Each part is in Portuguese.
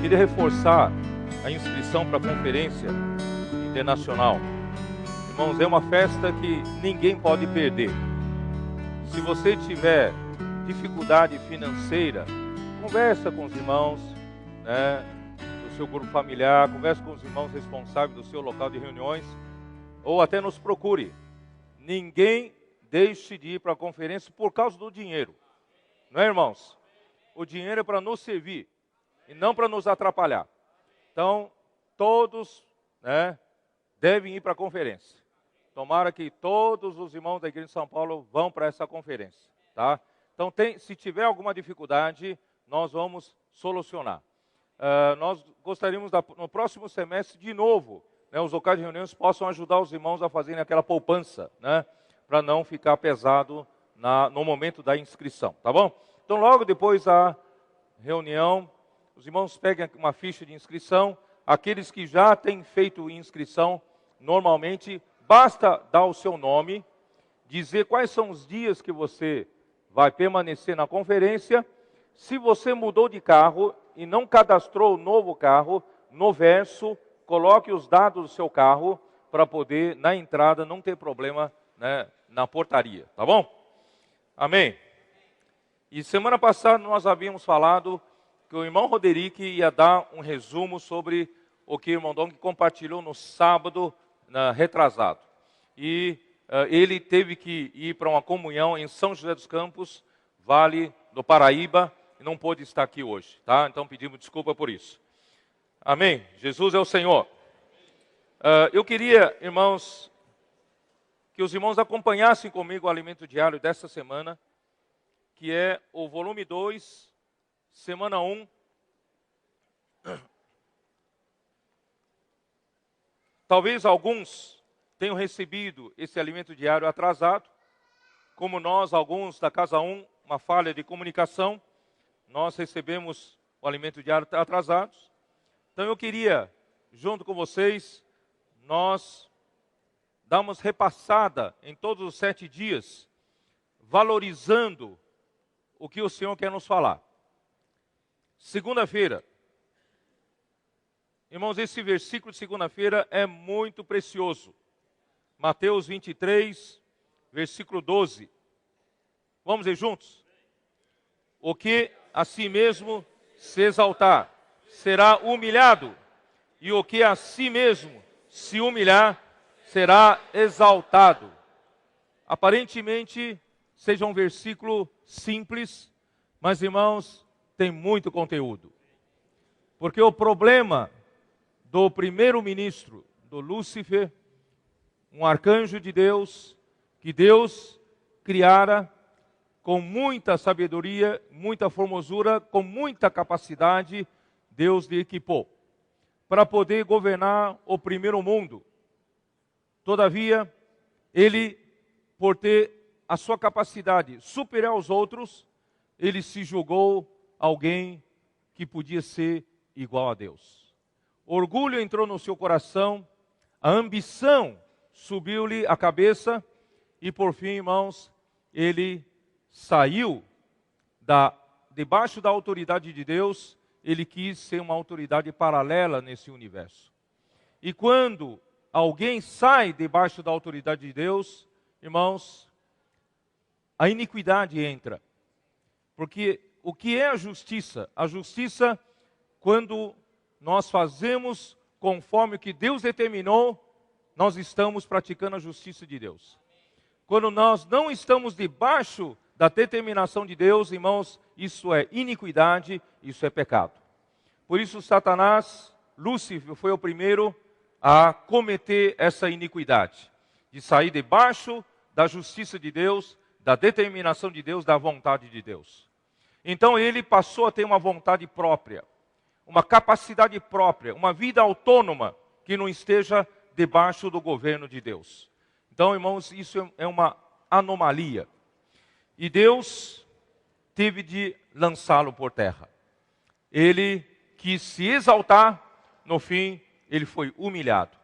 queria reforçar a inscrição para a conferência internacional. Irmãos, é uma festa que ninguém pode perder. Se você tiver dificuldade financeira, conversa com os irmãos, né, do seu grupo familiar, conversa com os irmãos responsáveis do seu local de reuniões, ou até nos procure. Ninguém deixe de ir para a conferência por causa do dinheiro. Não é, irmãos? O dinheiro é para nos servir e não para nos atrapalhar. Então, todos, né, devem ir para a conferência. Tomara que todos os irmãos da Igreja de São Paulo vão para essa conferência, tá? Então, se tiver alguma dificuldade, nós vamos solucionar. Nós gostaríamos, no próximo semestre, de novo, né, os locais de reuniões possam ajudar os irmãos a fazerem aquela poupança, né, para não ficar pesado no momento da inscrição, tá bom? Então, logo depois da reunião, os irmãos peguem uma ficha de inscrição. Aqueles que já têm feito inscrição, normalmente, basta dar o seu nome, dizer quais são os dias que você vai permanecer na conferência. Se você mudou de carro e não cadastrou o novo carro, no verso, coloque os dados do seu carro para poder, na entrada, não ter problema, né, na portaria, tá bom? Amém? E semana passada nós havíamos falado que o irmão Roderick ia dar um resumo sobre o que o irmão Dong compartilhou no sábado retrasado. E ele teve que ir para uma comunhão em São José dos Campos, Vale do Paraíba, e não pôde estar aqui hoje, tá? Então pedimos desculpa por isso. Amém? Jesus é o Senhor. Eu queria, irmãos, que os irmãos acompanhassem comigo o alimento diário desta semana, que é o volume 2, semana 1. Talvez alguns tenham recebido esse alimento diário atrasado, como nós, alguns da Casa 1, uma falha de comunicação, nós recebemos o alimento diário atrasados. Então eu queria, junto com vocês, nós darmos repassada em todos os 7 dias, valorizando o que o Senhor quer nos falar. Segunda-feira. Irmãos, esse versículo de segunda-feira é muito precioso. Mateus 23, versículo 12. Vamos ler juntos? O que a si mesmo se exaltar será humilhado, e o que a si mesmo se humilhar será exaltado. Aparentemente, seja um versículo simples, mas, irmãos, tem muito conteúdo. Porque o problema do primeiro-ministro, do Lúcifer, um arcanjo de Deus, que Deus criara com muita sabedoria, muita formosura, com muita capacidade, Deus lhe equipou para poder governar o primeiro mundo. Todavia, ele, por ter a sua capacidade superior aos outros, ele se julgou alguém que podia ser igual a Deus. Orgulho entrou no seu coração, a ambição subiu-lhe a cabeça e, por fim, irmãos, ele saiu debaixo da autoridade de Deus. Ele quis ser uma autoridade paralela nesse universo. E quando alguém sai debaixo da autoridade de Deus, irmãos, a iniquidade entra. Porque o que é a justiça? A justiça, quando nós fazemos conforme o que Deus determinou, nós estamos praticando a justiça de Deus. Quando nós não estamos debaixo da determinação de Deus, irmãos, isso é iniquidade, isso é pecado. Por isso Satanás, Lúcifer, foi o primeiro a cometer essa iniquidade, de sair debaixo da justiça de Deus, da determinação de Deus, da vontade de Deus. Então ele passou a ter uma vontade própria, uma capacidade própria, uma vida autônoma, que não esteja debaixo do governo de Deus. Então, irmãos, isso é uma anomalia. E Deus teve de lançá-lo por terra. Ele quis se exaltar, no fim, ele foi humilhado.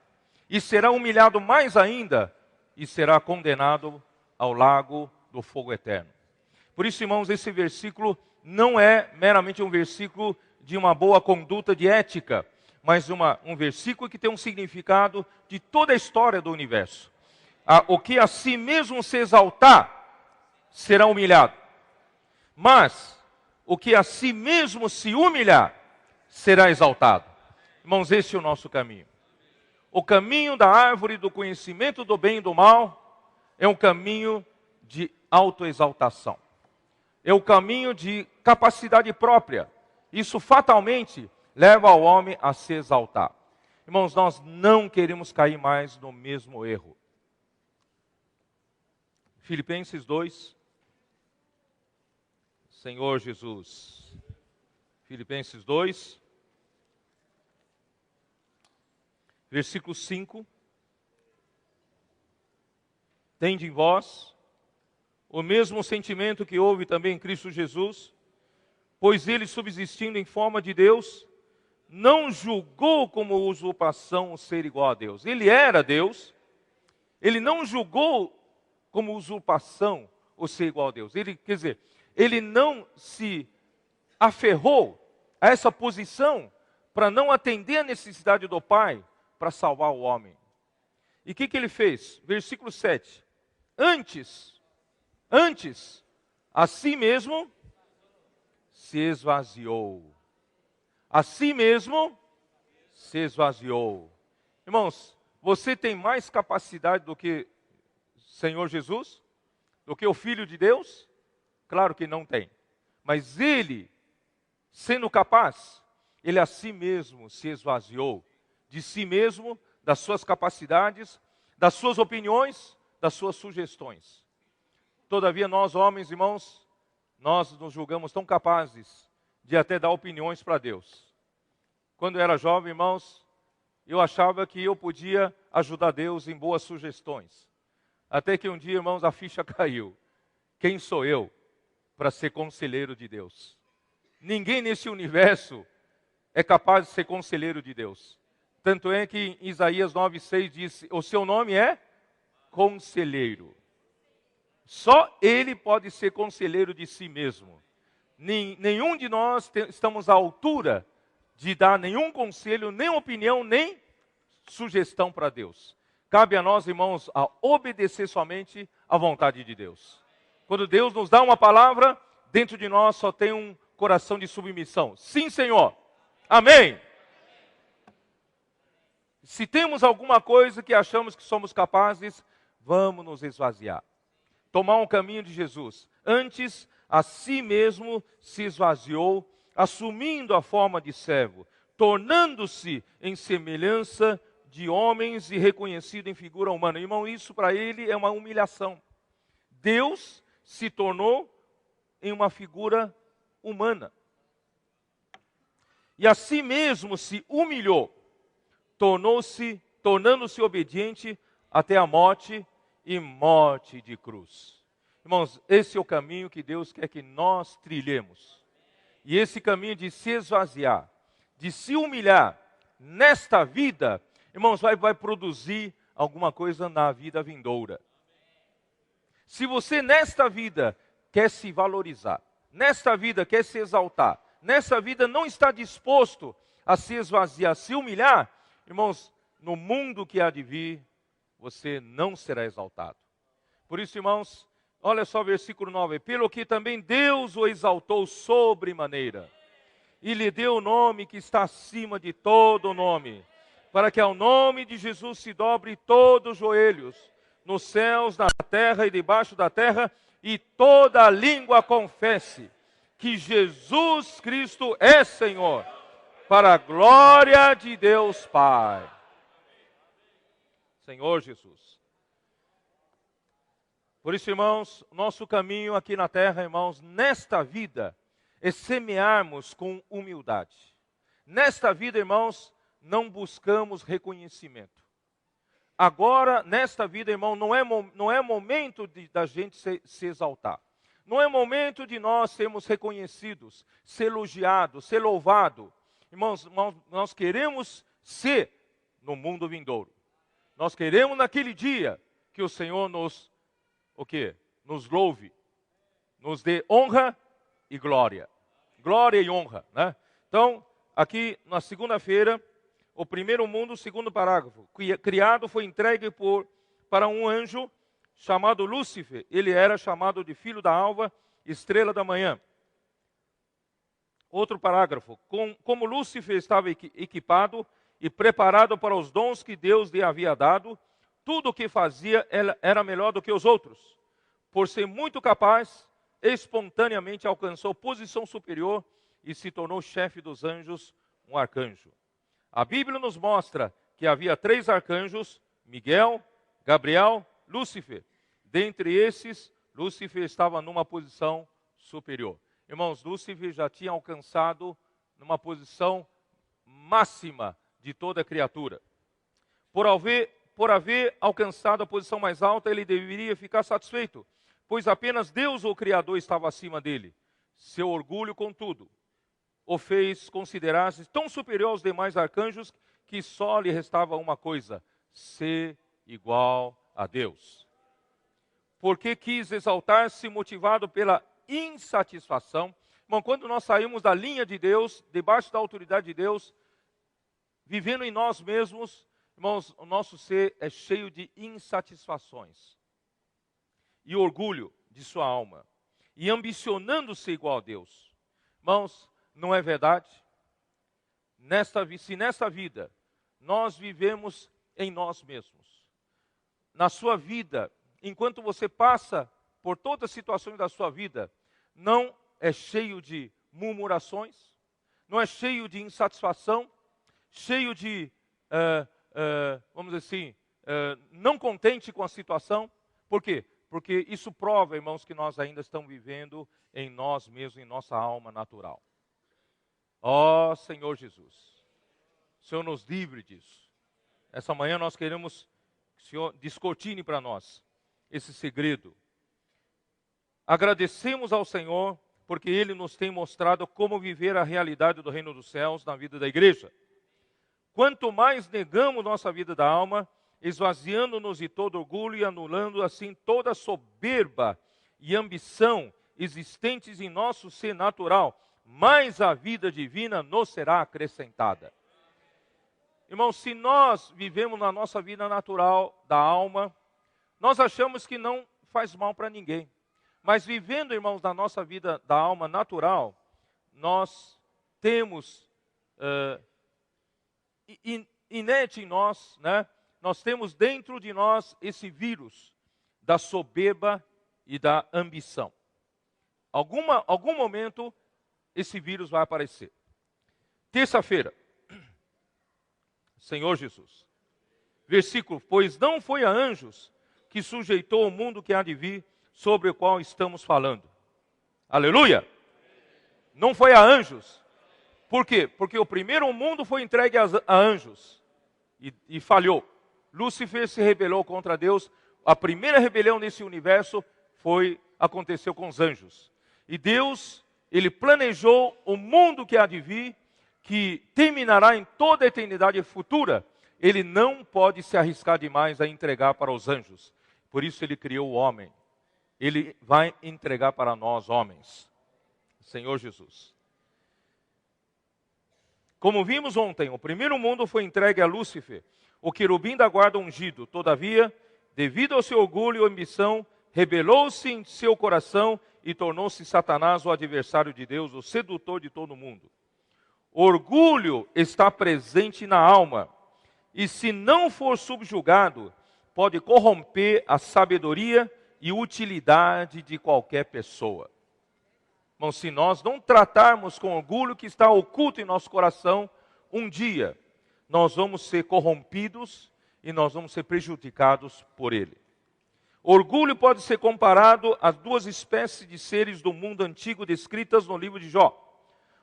E será humilhado mais ainda, e será condenado ao lago do fogo eterno. Por isso, irmãos, esse versículo não é meramente um versículo de uma boa conduta de ética, mas um versículo que tem um significado de toda a história do universo. O que a si mesmo se exaltar, será humilhado. Mas o que a si mesmo se humilhar, será exaltado. Irmãos, esse é o nosso caminho. O caminho da árvore do conhecimento do bem e do mal é um caminho de autoexaltação. É o caminho de capacidade própria. Isso fatalmente leva ao homem a se exaltar. Irmãos, nós não queremos cair mais no mesmo erro. Filipenses 2. Senhor Jesus. Filipenses 2. Versículo 5. Tende em vós o mesmo sentimento que houve também em Cristo Jesus, pois ele, subsistindo em forma de Deus, não julgou como usurpação o ser igual a Deus. Ele era Deus, ele não julgou como usurpação o ser igual a Deus. Ele não se aferrou a essa posição para não atender a necessidade do Pai para salvar o homem. E o que ele fez? Versículo 7. Antes, a si mesmo se esvaziou. A si mesmo se esvaziou. Irmãos, você tem mais capacidade do que Senhor Jesus? Do que o Filho de Deus? Claro que não tem. Mas ele, sendo capaz, ele a si mesmo se esvaziou. De si mesmo, das suas capacidades, das suas opiniões, das suas sugestões. Todavia nós, homens, irmãos, nós nos julgamos tão capazes de até dar opiniões para Deus. Quando eu era jovem, irmãos, eu achava que eu podia ajudar Deus em boas sugestões. Até que um dia, irmãos, a ficha caiu. Quem sou eu para ser conselheiro de Deus? Ninguém nesse universo é capaz de ser conselheiro de Deus. Tanto é que em Isaías 9,6 diz, o seu nome é Conselheiro. Só ele pode ser conselheiro de si mesmo. Nenhum de nós estamos à altura de dar nenhum conselho, nem opinião, nem sugestão para Deus. Cabe a nós, irmãos, a obedecer somente à vontade de Deus. Quando Deus nos dá uma palavra, dentro de nós só tem um coração de submissão. Sim, Senhor. Amém. Se temos alguma coisa que achamos que somos capazes, vamos nos esvaziar. Tomar um caminho de Jesus. Antes, a si mesmo se esvaziou, assumindo a forma de servo, tornando-se em semelhança de homens e reconhecido em figura humana. Irmão, isso para ele é uma humilhação. Deus se tornou em uma figura humana. E a si mesmo se humilhou, tornando-se obediente até a morte e morte de cruz. Irmãos, esse é o caminho que Deus quer que nós trilhemos. E esse caminho de se esvaziar, de se humilhar nesta vida, irmãos, vai produzir alguma coisa na vida vindoura. Se você nesta vida quer se valorizar, nesta vida quer se exaltar, nesta vida não está disposto a se esvaziar, a se humilhar, irmãos, no mundo que há de vir, você não será exaltado. Por isso, irmãos, olha só o versículo 9. Pelo que também Deus o exaltou sobremaneira, e lhe deu o nome que está acima de todo nome, para que ao nome de Jesus se dobre todos os joelhos, nos céus, na terra e debaixo da terra, e toda língua confesse que Jesus Cristo é Senhor, para a glória de Deus Pai. Senhor Jesus. Por isso, irmãos, nosso caminho aqui na terra, irmãos, nesta vida, é semearmos com humildade. Nesta vida, irmãos, não buscamos reconhecimento. Agora, nesta vida, irmão, não é momento da gente se exaltar. Não é momento de nós sermos reconhecidos, ser elogiados, ser louvados. Irmãos, nós queremos ser no mundo vindouro. Nós queremos naquele dia que o Senhor nos louve, nos dê honra e glória. Glória e honra, né? Então, aqui na segunda-feira, o primeiro mundo, segundo parágrafo. Criado foi entregue para um anjo chamado Lúcifer. Ele era chamado de filho da alva, estrela da manhã. Outro parágrafo. Como Lúcifer estava equipado e preparado para os dons que Deus lhe havia dado, tudo o que fazia era melhor do que os outros. Por ser muito capaz, espontaneamente alcançou posição superior e se tornou chefe dos anjos, um arcanjo. A Bíblia nos mostra que havia 3 arcanjos, Miguel, Gabriel, Lúcifer. Dentre esses, Lúcifer estava numa posição superior. Irmãos, Lúcifer já tinha alcançado numa posição máxima de toda criatura. Por haver alcançado a posição mais alta, ele deveria ficar satisfeito, pois apenas Deus, o Criador, estava acima dele. Seu orgulho, contudo, o fez considerar-se tão superior aos demais arcanjos que só lhe restava uma coisa: ser igual a Deus. Porque quis exaltar-se motivado pela insatisfação. Bom, quando nós saímos da linha de Deus, debaixo da autoridade de Deus, vivendo em nós mesmos, irmãos, o nosso ser é cheio de insatisfações e orgulho de sua alma, e ambicionando ser igual a Deus. Irmãos, não é verdade? Se nesta vida nós vivemos em nós mesmos, na sua vida, enquanto você passa por todas as situações da sua vida, não é cheio de murmurações, não é cheio de insatisfação, cheio de, vamos dizer assim, não contente com a situação. Por quê? Porque isso prova, irmãos, que nós ainda estamos vivendo em nós mesmos, em nossa alma natural. Ó Senhor Jesus, o Senhor nos livre disso. Essa manhã nós queremos que o Senhor descortine para nós esse segredo. Agradecemos ao Senhor porque Ele nos tem mostrado como viver a realidade do reino dos céus na vida da igreja. Quanto mais negamos nossa vida da alma, esvaziando-nos de todo orgulho e anulando assim toda soberba e ambição existentes em nosso ser natural, mais a vida divina nos será acrescentada. Irmãos, se nós vivemos na nossa vida natural da alma, nós achamos que não faz mal para ninguém. Mas vivendo, irmãos, na nossa vida da alma natural, nós temos inerte em nós, né? Nós temos dentro de nós esse vírus da soberba e da ambição. Algum momento esse vírus vai aparecer. Terça-feira, Senhor Jesus. Versículo: pois não foi a anjos que sujeitou o mundo que há de vir, sobre o qual estamos falando. Aleluia! Não foi a anjos. Por quê? Porque o primeiro mundo foi entregue a anjos e falhou. Lúcifer se rebelou contra Deus. A primeira rebelião nesse universo aconteceu com os anjos. E Deus, Ele planejou o mundo que há de vir, que terminará em toda a eternidade futura. Ele não pode se arriscar demais a entregar para os anjos. Por isso Ele criou o homem. Ele vai entregar para nós, homens. Senhor Jesus. Como vimos ontem, o primeiro mundo foi entregue a Lúcifer, o querubim da guarda ungido. Todavia, devido ao seu orgulho e ambição, rebelou-se em seu coração e tornou-se Satanás, o adversário de Deus, o sedutor de todo mundo. O orgulho está presente na alma, e se não for subjugado, pode corromper a sabedoria e utilidade de qualquer pessoa. Mas se nós não tratarmos com orgulho que está oculto em nosso coração, um dia nós vamos ser corrompidos e nós vamos ser prejudicados por ele. Orgulho pode ser comparado às 2 espécies de seres do mundo antigo descritas no livro de Jó.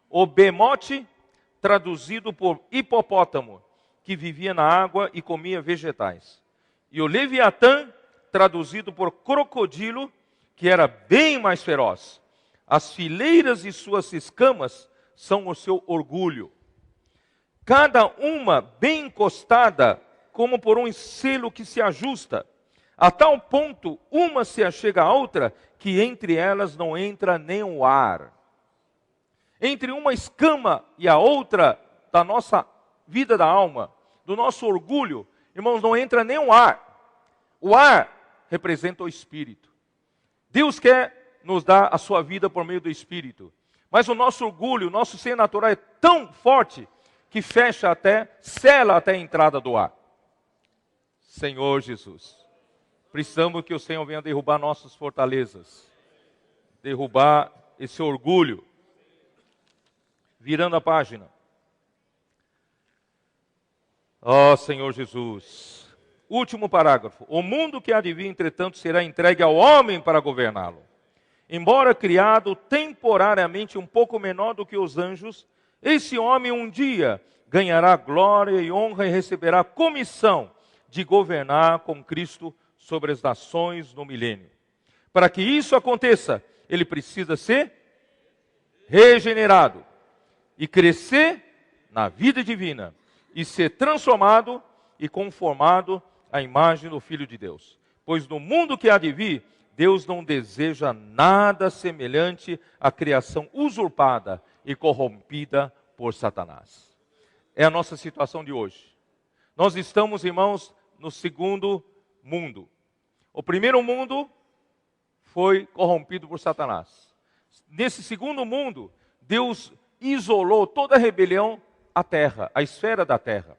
O behemote, traduzido por hipopótamo, que vivia na água e comia vegetais. E o leviatã, traduzido por crocodilo, que era bem mais feroz. As fileiras de suas escamas são o seu orgulho. Cada uma bem encostada, como por um selo que se ajusta. A tal ponto, uma se achega à outra, que entre elas não entra nem o ar. entre uma escama e a outra da nossa vida da alma, do nosso orgulho, irmãos, não entra nem o ar. O ar representa o Espírito. Deus quer nos dar a sua vida por meio do Espírito. Mas o nosso orgulho, o nosso ser natural é tão forte que fecha até, sela até a entrada do ar. Senhor Jesus, precisamos que o Senhor venha derrubar nossas fortalezas, derrubar esse orgulho. Virando a página. Ó Senhor Jesus. Último parágrafo. O mundo que há de vir, entretanto, será entregue ao homem para governá-lo. Embora criado temporariamente um pouco menor do que os anjos, esse homem um dia ganhará glória e honra e receberá comissão de governar com Cristo sobre as nações no milênio. Para que isso aconteça, ele precisa ser regenerado e crescer na vida divina e ser transformado e conformado à imagem do Filho de Deus. Pois no mundo que há de vir, Deus não deseja nada semelhante à criação usurpada e corrompida por Satanás. É a nossa situação de hoje. Nós estamos, irmãos, no segundo mundo. O primeiro mundo foi corrompido por Satanás. Nesse segundo mundo, Deus isolou toda a rebelião à terra, a esfera da terra.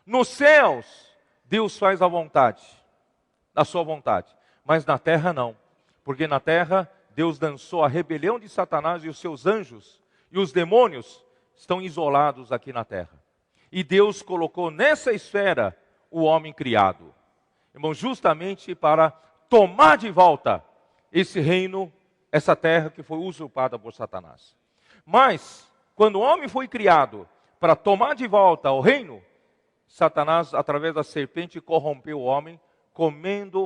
Nos céus, Deus faz a vontade, a sua vontade. Mas na terra não. Porque na terra, Deus dançou a rebelião de Satanás e os seus anjos. E os demônios estão isolados aqui na terra. E Deus colocou nessa esfera o homem criado. Irmão, justamente para tomar de volta esse reino, essa terra que foi usurpada por Satanás. Mas, quando o homem foi criado para tomar de volta o reino, Satanás, através da serpente, corrompeu o homem,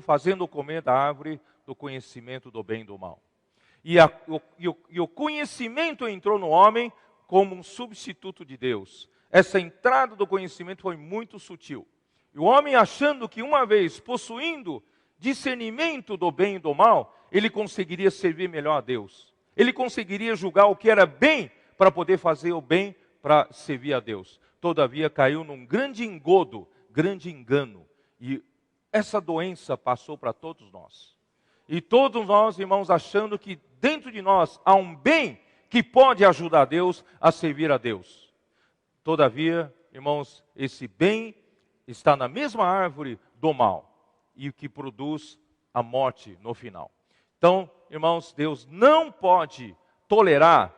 fazendo comer da árvore do conhecimento do bem e do mal. E o conhecimento entrou no homem como um substituto de Deus. Essa entrada do conhecimento foi muito sutil. E o homem, achando que uma vez possuindo discernimento do bem e do mal, ele conseguiria servir melhor a Deus. Ele conseguiria julgar o que era bem para poder fazer o bem para servir a Deus. Todavia caiu num grande engodo, grande engano. E essa doença passou para todos nós. E todos nós, irmãos, achando que dentro de nós há um bem que pode ajudar Deus a servir a Deus. Todavia, irmãos, esse bem está na mesma árvore do mal e que produz a morte no final. Então, irmãos, Deus não pode tolerar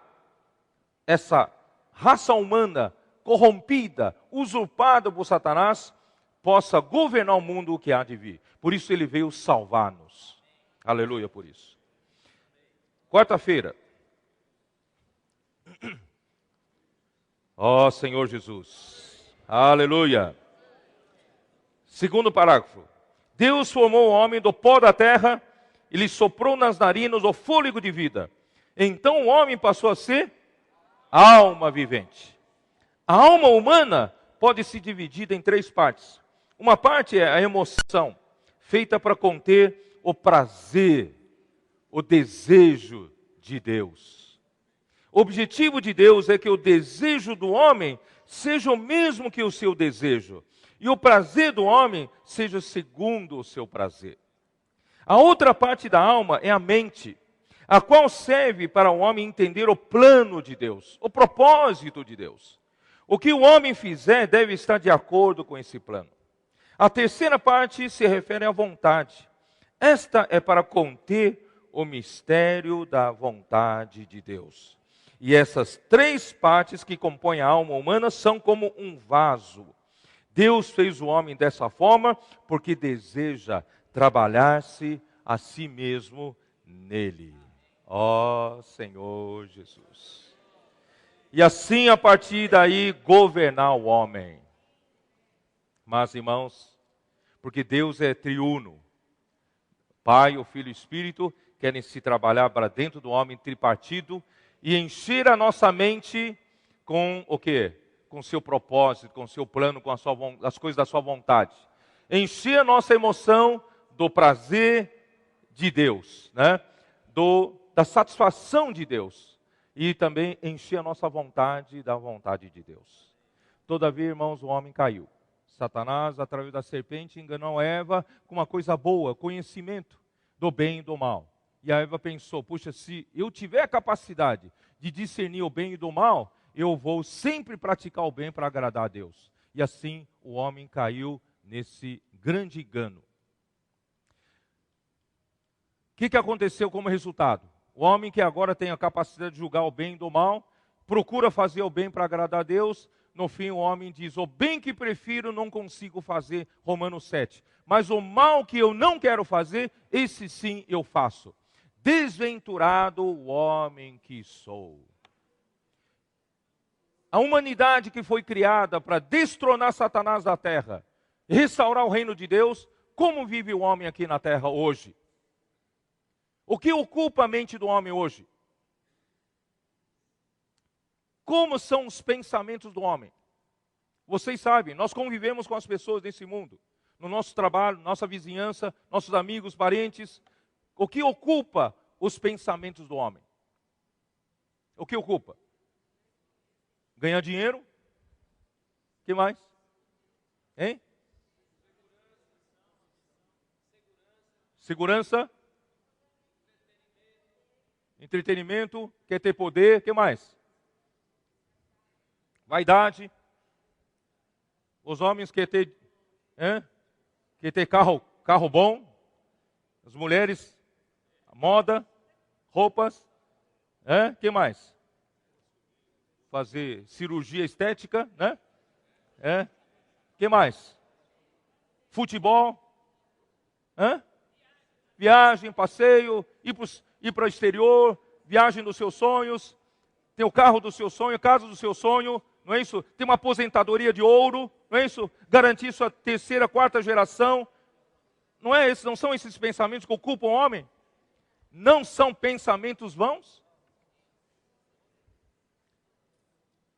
essa raça humana corrompida, usurpada por Satanás, possa governar o mundo que há de vir. Por isso ele veio salvar-nos. Aleluia por isso. Quarta-feira. Ó Senhor Jesus. Aleluia. Segundo parágrafo. Deus formou o homem do pó da terra e lhe soprou nas narinas o fôlego de vida. Então o homem passou a ser alma vivente. A alma humana pode se dividir em três partes. Uma parte é a emoção, feita para conter o prazer, o desejo de Deus. O objetivo de Deus é que o desejo do homem seja o mesmo que o seu desejo. E o prazer do homem seja segundo o seu prazer. A outra parte da alma é a mente, a qual serve para o homem entender o plano de Deus, o propósito de Deus. O que o homem fizer deve estar de acordo com esse plano. A terceira parte se refere à vontade. Esta é para conter o mistério da vontade de Deus. E essas três partes que compõem a alma humana são como um vaso. Deus fez o homem dessa forma porque deseja trabalhar-se a si mesmo nele. Ó Senhor Jesus. E assim, a partir daí, governar o homem. Mas, irmãos, porque Deus é triuno. Pai, o Filho e o Espírito querem se trabalhar para dentro do homem tripartido e encher a nossa mente com o quê? Com o seu propósito, com o seu plano, com as coisas da sua vontade. Encher a nossa emoção do prazer de Deus, né? Da satisfação de Deus. e também encher a nossa vontade da vontade de Deus. Todavia, irmãos, o homem caiu. Satanás, através da serpente, enganou Eva com uma coisa boa, conhecimento do bem e do mal. E a Eva pensou, puxa, se eu tiver a capacidade de discernir o bem e do mal, eu vou sempre praticar o bem para agradar a Deus. E assim o homem caiu nesse grande engano. O que aconteceu como resultado? O homem que agora tem a capacidade de julgar o bem do mal, procura fazer o bem para agradar a Deus. No fim o homem diz, o bem que prefiro não consigo fazer, Romanos 7. Mas o mal que eu não quero fazer, esse sim eu faço. Desventurado o homem que sou. A humanidade que foi criada para destronar Satanás da terra, restaurar o reino de Deus, como vive o homem aqui na terra hoje? O que ocupa a mente do homem hoje? Como são os pensamentos do homem? Vocês sabem, nós convivemos com as pessoas desse mundo, no nosso trabalho, nossa vizinhança, nossos amigos, parentes. O que ocupa os pensamentos do homem? O que ocupa? Ganhar dinheiro? O que mais? Hein? Segurança? Entretenimento? Quer ter poder? O que mais? Vaidade? Os homens querem ter carro bom? As mulheres, moda, roupas? O que mais? Fazer cirurgia estética, né? O que mais? Futebol? Viagem, passeio, ir para o exterior, viagem dos seus sonhos, ter o carro do seu sonho, a casa do seu sonho, não é isso? Ter uma aposentadoria de ouro, não é isso? Garantir sua terceira, quarta geração. Não são esses pensamentos que ocupam o homem? Não são pensamentos vãos?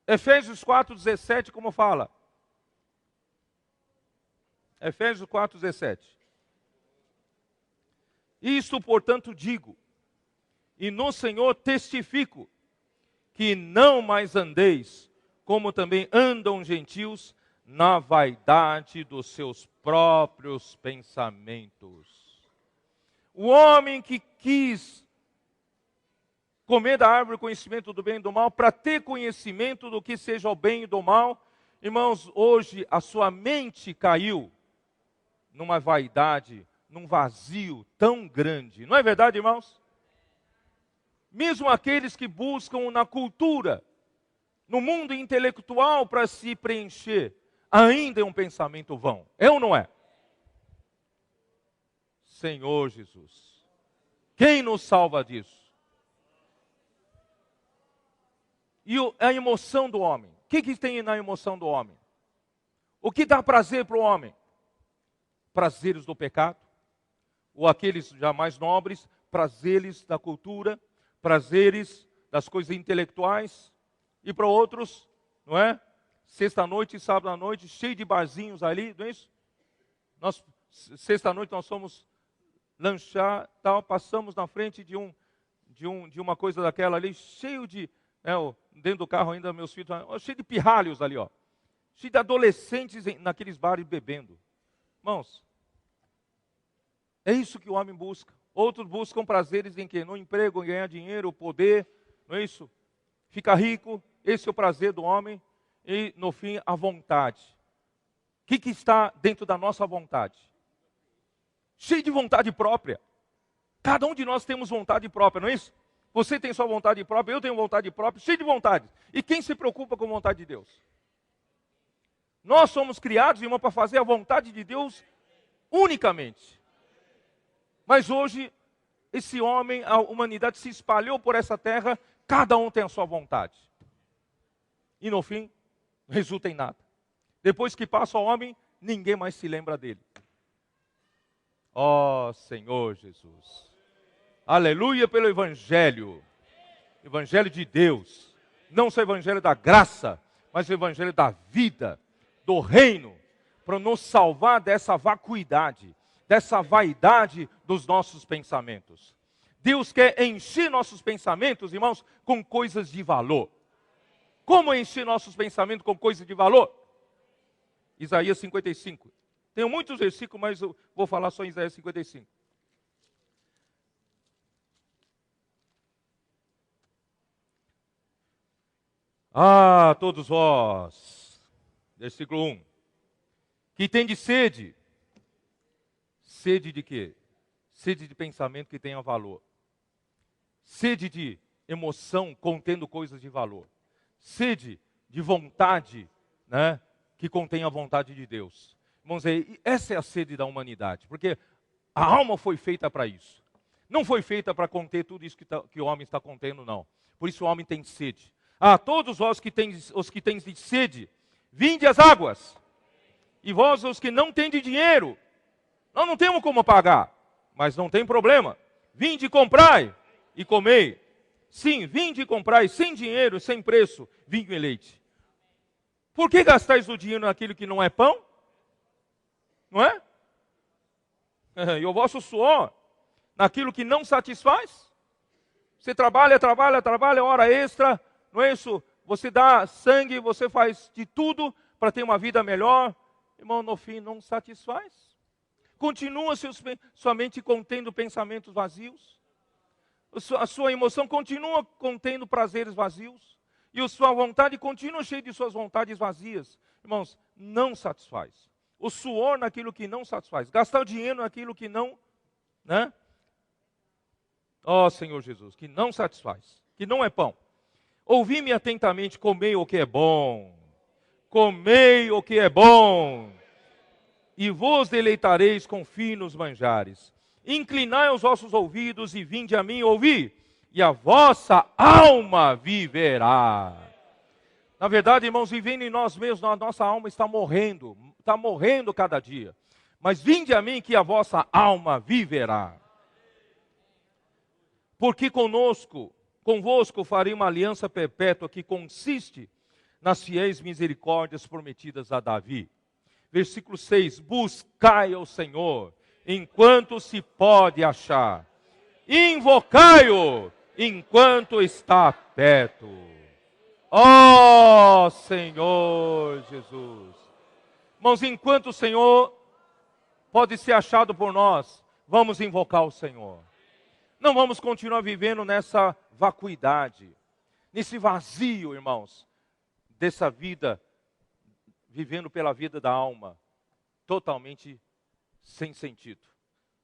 Efésios 4,17, como fala? Efésios 4,17. Isto, portanto, digo, e no Senhor testifico, que não mais andeis, como também andam gentios, na vaidade dos seus próprios pensamentos. O homem que quis comer da árvore do conhecimento do bem e do mal, para ter conhecimento do que seja o bem e do mal, irmãos, hoje a sua mente caiu numa vaidade, num vazio tão grande. Não é verdade, irmãos? Mesmo aqueles que buscam na cultura, no mundo intelectual para se preencher, ainda é um pensamento vão. É ou não é? Senhor Jesus, quem nos salva disso? E a emoção do homem? O que tem na emoção do homem? O que dá prazer para o homem? Prazeres do pecado? Ou aqueles já mais nobres, prazeres da cultura, prazeres das coisas intelectuais? E para outros, não é? Sexta-noite e sábado-à-noite, cheio de barzinhos ali, não é isso? Sexta-noite nós fomos lanchar, tal, passamos na frente de uma coisa daquela ali, cheio de, dentro do carro ainda meus filhos, cheio de pirralhos ali, cheio de adolescentes naqueles bares bebendo. Irmãos, é isso que o homem busca. Outros buscam prazeres em quê? No emprego, em ganhar dinheiro, poder, não é isso? Ficar rico, esse é o prazer do homem. E, no fim, a vontade. O que está dentro da nossa vontade? Cheio de vontade própria. Cada um de nós temos vontade própria, não é isso? Você tem sua vontade própria, eu tenho vontade própria, cheio de vontade. E quem se preocupa com a vontade de Deus? Nós somos criados, irmão, para fazer a vontade de Deus unicamente. Mas hoje, esse homem, a humanidade se espalhou por essa terra, cada um tem a sua vontade. E no fim, resulta em nada. Depois que passa o homem, ninguém mais se lembra dele. Ó Senhor Jesus. Aleluia pelo Evangelho. Evangelho de Deus. Não só o Evangelho da graça, mas o Evangelho da vida, do reino, para nos salvar dessa vacuidade, dessa vaidade dos nossos pensamentos. Deus quer encher nossos pensamentos, irmãos, com coisas de valor. Como encher nossos pensamentos com coisas de valor? Isaías 55. Tenho muitos versículos, mas eu vou falar só em Isaías 55. Ah, todos vós, versículo 1, que tendes sede. Sede de quê? Sede de pensamento que tenha valor. Sede de emoção contendo coisas de valor. Sede de vontade, né, que contém a vontade de Deus. Vamos dizer, essa é a sede da humanidade, porque a alma foi feita para isso. Não foi feita para conter tudo isso que o homem está contendo, não. Por isso o homem tem sede. Ah, todos vós os que tens de sede, vinde às águas. E vós os que não têm de dinheiro, nós não temos como pagar, mas não tem problema. Vinde e comprai e comei. Sim, vinde e comprai sem dinheiro, sem preço, vinho e leite. Por que gastais o dinheiro naquilo que não é pão? Não é? E o vosso suor naquilo que não satisfaz? Você trabalha, hora extra, não é isso? Você dá sangue, você faz de tudo para ter uma vida melhor. Irmão, no fim não satisfaz. Continua sua mente contendo pensamentos vazios. A sua emoção continua contendo prazeres vazios. E a sua vontade continua cheia de suas vontades vazias. Irmãos, não satisfaz. O suor naquilo que não satisfaz. Gastar o dinheiro naquilo que não, né? Ó Senhor Jesus, que não satisfaz. Que não é pão. Ouvi-me atentamente, comei o que é bom. Comei o que é bom. E vos deleitareis com finos manjares. Inclinai os vossos ouvidos e vinde a mim ouvir, e a vossa alma viverá. Na verdade, irmãos, vivendo em nós mesmos, a nossa alma está morrendo cada dia. Mas vinde a mim que a vossa alma viverá. Porque convosco farei uma aliança perpétua que consiste nas fiéis misericórdias prometidas a Davi. Versículo 6, buscai ao Senhor enquanto se pode achar. Invocai-o enquanto está perto. Ó Senhor Jesus. Irmãos, enquanto o Senhor pode ser achado por nós, vamos invocar o Senhor. Não vamos continuar vivendo nessa vacuidade, nesse vazio, irmãos, dessa vida, vivendo pela vida da alma, totalmente sem sentido.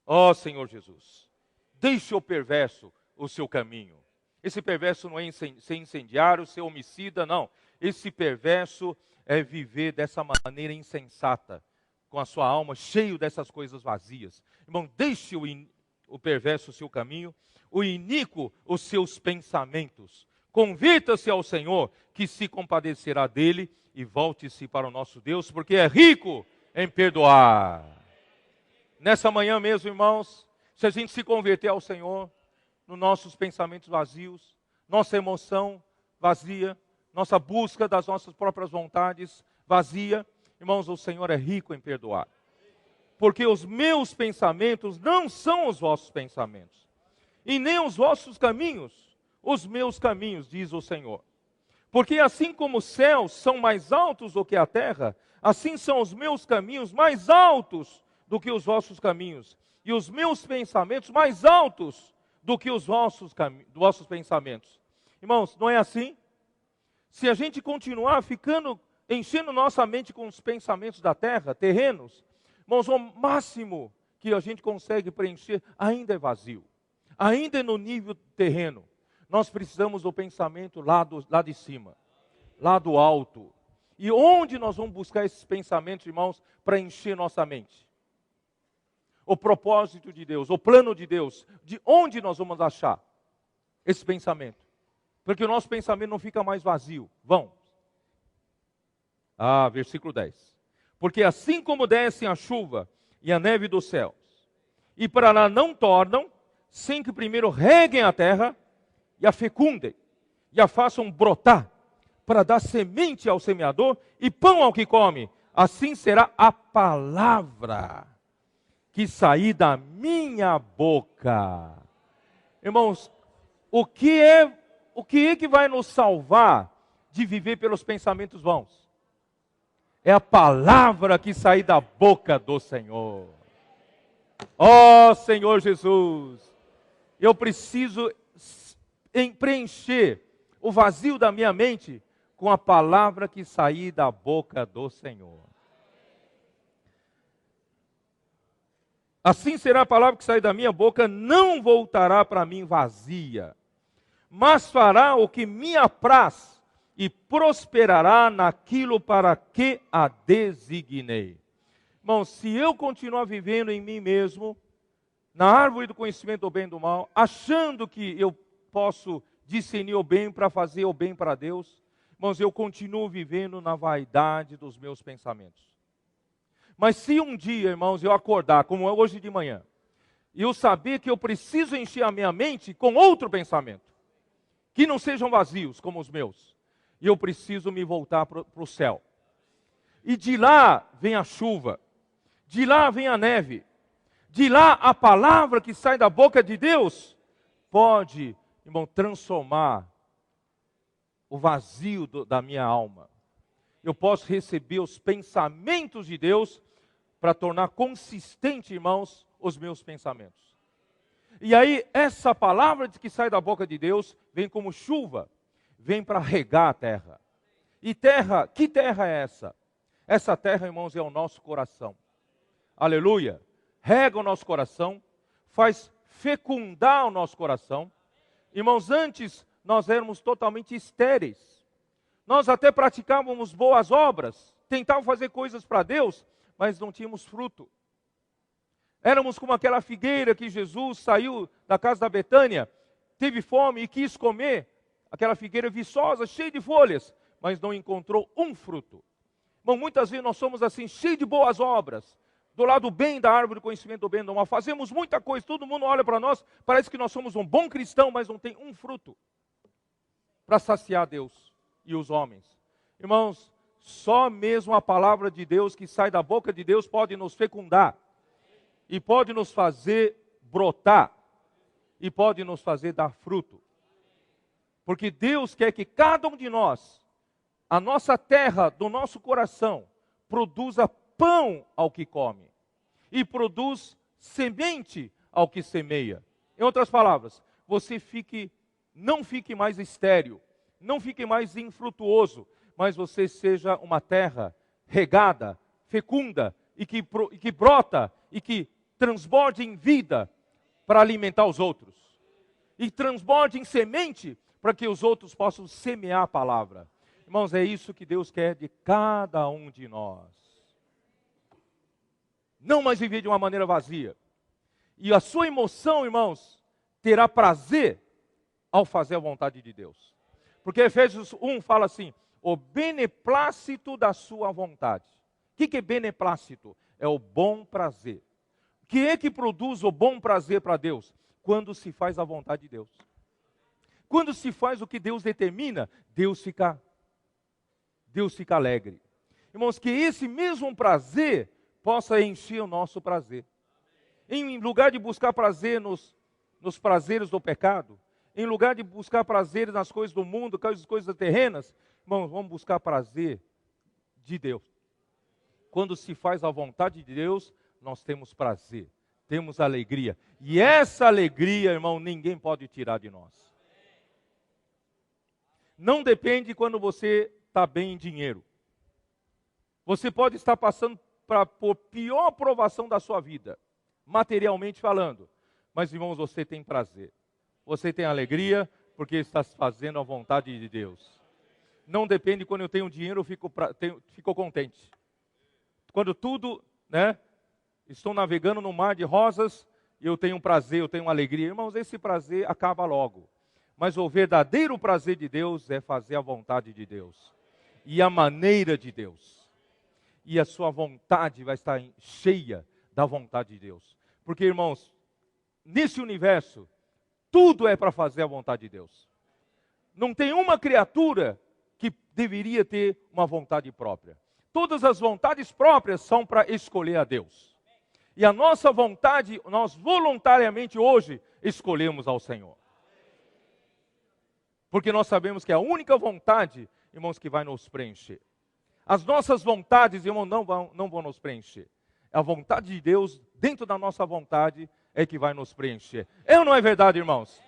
Ó Senhor Jesus, deixe o perverso o seu caminho. Esse perverso não é ser incendiário, ser homicida, não. Esse perverso é viver dessa maneira insensata, com a sua alma cheio dessas coisas vazias. Irmão, deixe o perverso o seu caminho, o iníquo os seus pensamentos. Convirta-se ao Senhor, que se compadecerá dele, e volte-se para o nosso Deus, porque é rico em perdoar. Nessa manhã mesmo, irmãos, se a gente se converter ao Senhor, nos nossos pensamentos vazios, nossa emoção vazia, nossa busca das nossas próprias vontades vazia, irmãos, o Senhor é rico em perdoar. Porque os meus pensamentos não são os vossos pensamentos, e nem os vossos caminhos, os meus caminhos, diz o Senhor. Porque assim como os céus são mais altos do que a terra, assim são os meus caminhos mais altos do que os vossos caminhos, e os meus pensamentos mais altos do que os vossos pensamentos. Irmãos, não é assim? Se a gente continuar enchendo nossa mente com os pensamentos da terra, terrenos, irmãos, o máximo que a gente consegue preencher ainda é vazio. Ainda é no nível terreno. Nós precisamos do pensamento lá de cima, lá do alto. E onde nós vamos buscar esses pensamentos, irmãos, para encher nossa mente? O propósito de Deus, o plano de Deus, de onde nós vamos achar esse pensamento? Porque o nosso pensamento não fica mais vazio. Versículo 10. Porque assim como descem a chuva e a neve dos céus, e para lá não tornam, sem que primeiro reguem a terra, e a fecundem, e a façam brotar, para dar semente ao semeador e pão ao que come, assim será a palavra que sair da minha boca. Irmãos, o que é que vai nos salvar de viver pelos pensamentos vãos? É a palavra que sair da boca do Senhor. Ó Senhor Jesus, eu preciso preencher o vazio da minha mente com a palavra que sair da boca do Senhor. Assim será a palavra que sair da minha boca, não voltará para mim vazia, mas fará o que me apraz e prosperará naquilo para que a designei. Irmão, se eu continuar vivendo em mim mesmo, na árvore do conhecimento do bem e do mal, achando que eu posso discernir o bem para fazer o bem para Deus, irmãos, eu continuo vivendo na vaidade dos meus pensamentos. Mas se um dia, irmãos, eu acordar, como é hoje de manhã, e eu saber que eu preciso encher a minha mente com outro pensamento, que não sejam vazios como os meus, e eu preciso me voltar para o céu. E de lá vem a chuva, de lá vem a neve, de lá a palavra que sai da boca de Deus pode, irmão, transformar o vazio da minha alma. Eu posso receber os pensamentos de Deus para tornar consistente, irmãos, os meus pensamentos. E aí, essa palavra que sai da boca de Deus vem como chuva, vem para regar a terra. E terra, que terra é essa? Essa terra, irmãos, é o nosso coração. Aleluia! Rega o nosso coração, faz fecundar o nosso coração. Irmãos, antes nós éramos totalmente estéreis. Nós até praticávamos boas obras, tentávamos fazer coisas para Deus, mas não tínhamos fruto. Éramos como aquela figueira que Jesus saiu da casa da Betânia, teve fome e quis comer, aquela figueira viçosa, cheia de folhas, mas não encontrou um fruto. Bom, muitas vezes nós somos assim, cheios de boas obras, do lado bem da árvore do conhecimento do bem e do mal. Fazemos muita coisa, todo mundo olha para nós, parece que nós somos um bom cristão, mas não tem um fruto para saciar Deus e os homens. Irmãos, só mesmo a palavra de Deus que sai da boca de Deus pode nos fecundar, e pode nos fazer brotar, e pode nos fazer dar fruto. Porque Deus quer que cada um de nós, a nossa terra do nosso coração, produza pão ao que come, e produz semente ao que semeia. Em outras palavras, você não fique mais estéril, não fique mais infrutuoso, mas você seja uma terra regada, fecunda, e que brota, e que transborde em vida para alimentar os outros. E transborde em semente para que os outros possam semear a palavra. Irmãos, é isso que Deus quer de cada um de nós. Não mais viver de uma maneira vazia. E a sua emoção, irmãos, terá prazer ao fazer a vontade de Deus. Porque Efésios 1 fala assim, o beneplácito da sua vontade. O que é beneplácito? É o bom prazer. O que é que produz o bom prazer para Deus? Quando se faz a vontade de Deus. Quando se faz o que Deus determina, Deus fica alegre. Irmãos, que esse mesmo prazer possa encher o nosso prazer. Em lugar de buscar prazer nos prazeres do pecado, em lugar de buscar prazer nas coisas do mundo, nas coisas terrenas, irmãos, vamos buscar prazer de Deus. Quando se faz a vontade de Deus, nós temos prazer, temos alegria. E essa alegria, irmão, ninguém pode tirar de nós. Não depende quando você está bem em dinheiro. Você pode estar passando por pior provação da sua vida, materialmente falando. Mas, irmãos, você tem prazer. Você tem alegria porque está fazendo a vontade de Deus. Não depende quando eu tenho dinheiro, eu fico contente. Quando tudo, estou navegando no mar de rosas, eu tenho prazer, eu tenho alegria. Irmãos, esse prazer acaba logo. Mas o verdadeiro prazer de Deus é fazer a vontade de Deus. E a maneira de Deus. E a sua vontade vai estar cheia da vontade de Deus. Porque, irmãos, nesse universo, tudo é para fazer a vontade de Deus. Não tem uma criatura que deveria ter uma vontade própria. Todas as vontades próprias são para escolher a Deus. E a nossa vontade, nós voluntariamente hoje escolhemos ao Senhor. Porque nós sabemos que é a única vontade, irmãos, que vai nos preencher. As nossas vontades, irmãos, não vão nos preencher. A vontade de Deus, dentro da nossa vontade, é que vai nos preencher. É ou não é verdade, irmãos?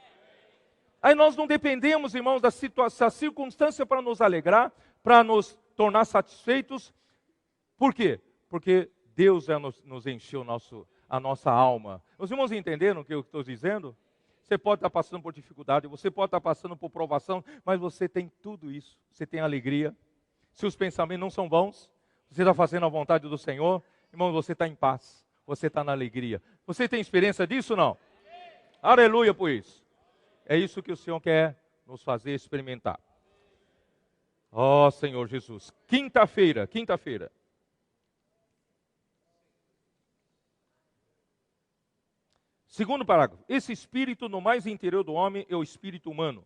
Aí nós não dependemos, irmãos, da circunstância para nos alegrar, para nos tornar satisfeitos. Por quê? Porque Deus nos encheu a nossa alma. Os irmãos entenderam o que eu estou dizendo? Você pode estar passando por dificuldade, você pode estar passando por provação, mas você tem tudo isso. Você tem alegria. Se os pensamentos não são bons, você está fazendo a vontade do Senhor, irmão, você está em paz, você está na alegria. Você tem experiência disso ou não? Aleluia por isso. É isso que o Senhor quer nos fazer experimentar. Ó Senhor Jesus. Quinta-feira. Segundo parágrafo. Esse espírito no mais interior do homem é o espírito humano.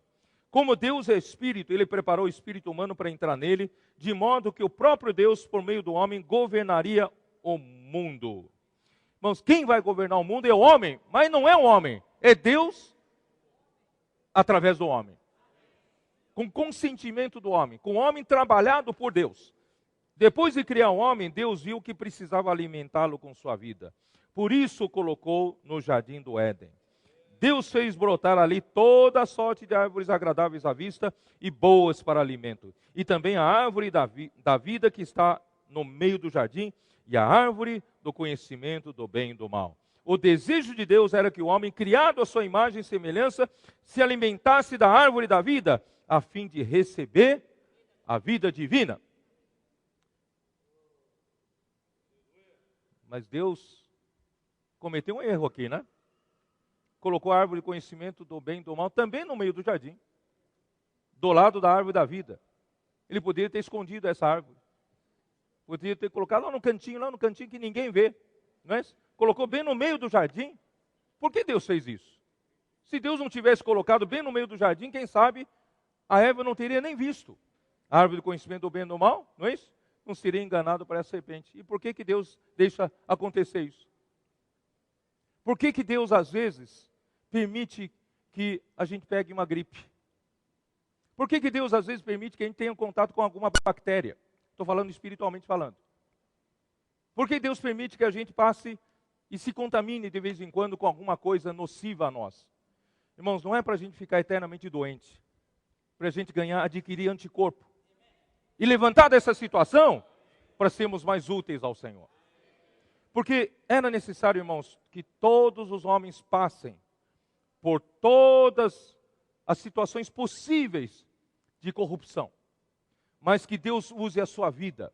Como Deus é espírito, Ele preparou o espírito humano para entrar nele, de modo que o próprio Deus, por meio do homem, governaria o mundo. Irmãos, quem vai governar o mundo é o homem, mas não é o homem, é Deus através do homem. Com consentimento do homem, com o homem trabalhado por Deus. Depois de criar o homem, Deus viu que precisava alimentá-lo com sua vida. Por isso o colocou no jardim do Éden. Deus fez brotar ali toda a sorte de árvores agradáveis à vista e boas para alimento. E também a árvore da vida que está no meio do jardim e a árvore do conhecimento do bem e do mal. O desejo de Deus era que o homem, criado à sua imagem e semelhança, se alimentasse da árvore da vida, a fim de receber a vida divina. Mas Deus cometeu um erro aqui, né? Colocou a árvore de conhecimento do bem e do mal também no meio do jardim, do lado da árvore da vida. Ele poderia ter escondido essa árvore. Poderia ter colocado lá no cantinho que ninguém vê. Não é? Colocou bem no meio do jardim. Por que Deus fez isso? Se Deus não tivesse colocado bem no meio do jardim, quem sabe a Eva não teria nem visto a árvore do conhecimento do bem e do mal, não é isso? Não seria enganado por essa serpente. E por que Deus deixa acontecer isso? Por que Deus, às vezes, permite que a gente pegue uma gripe? Por que Deus, às vezes, permite que a gente tenha contato com alguma bactéria? Estou falando espiritualmente falando. Por que Deus permite que a gente passe e se contamine de vez em quando com alguma coisa nociva a nós? Irmãos, não é para a gente ficar eternamente doente. Para a gente adquirir anticorpo. E levantar dessa situação para sermos mais úteis ao Senhor. Porque era necessário, irmãos, que todos os homens passem por todas as situações possíveis de corrupção. Mas que Deus use a sua vida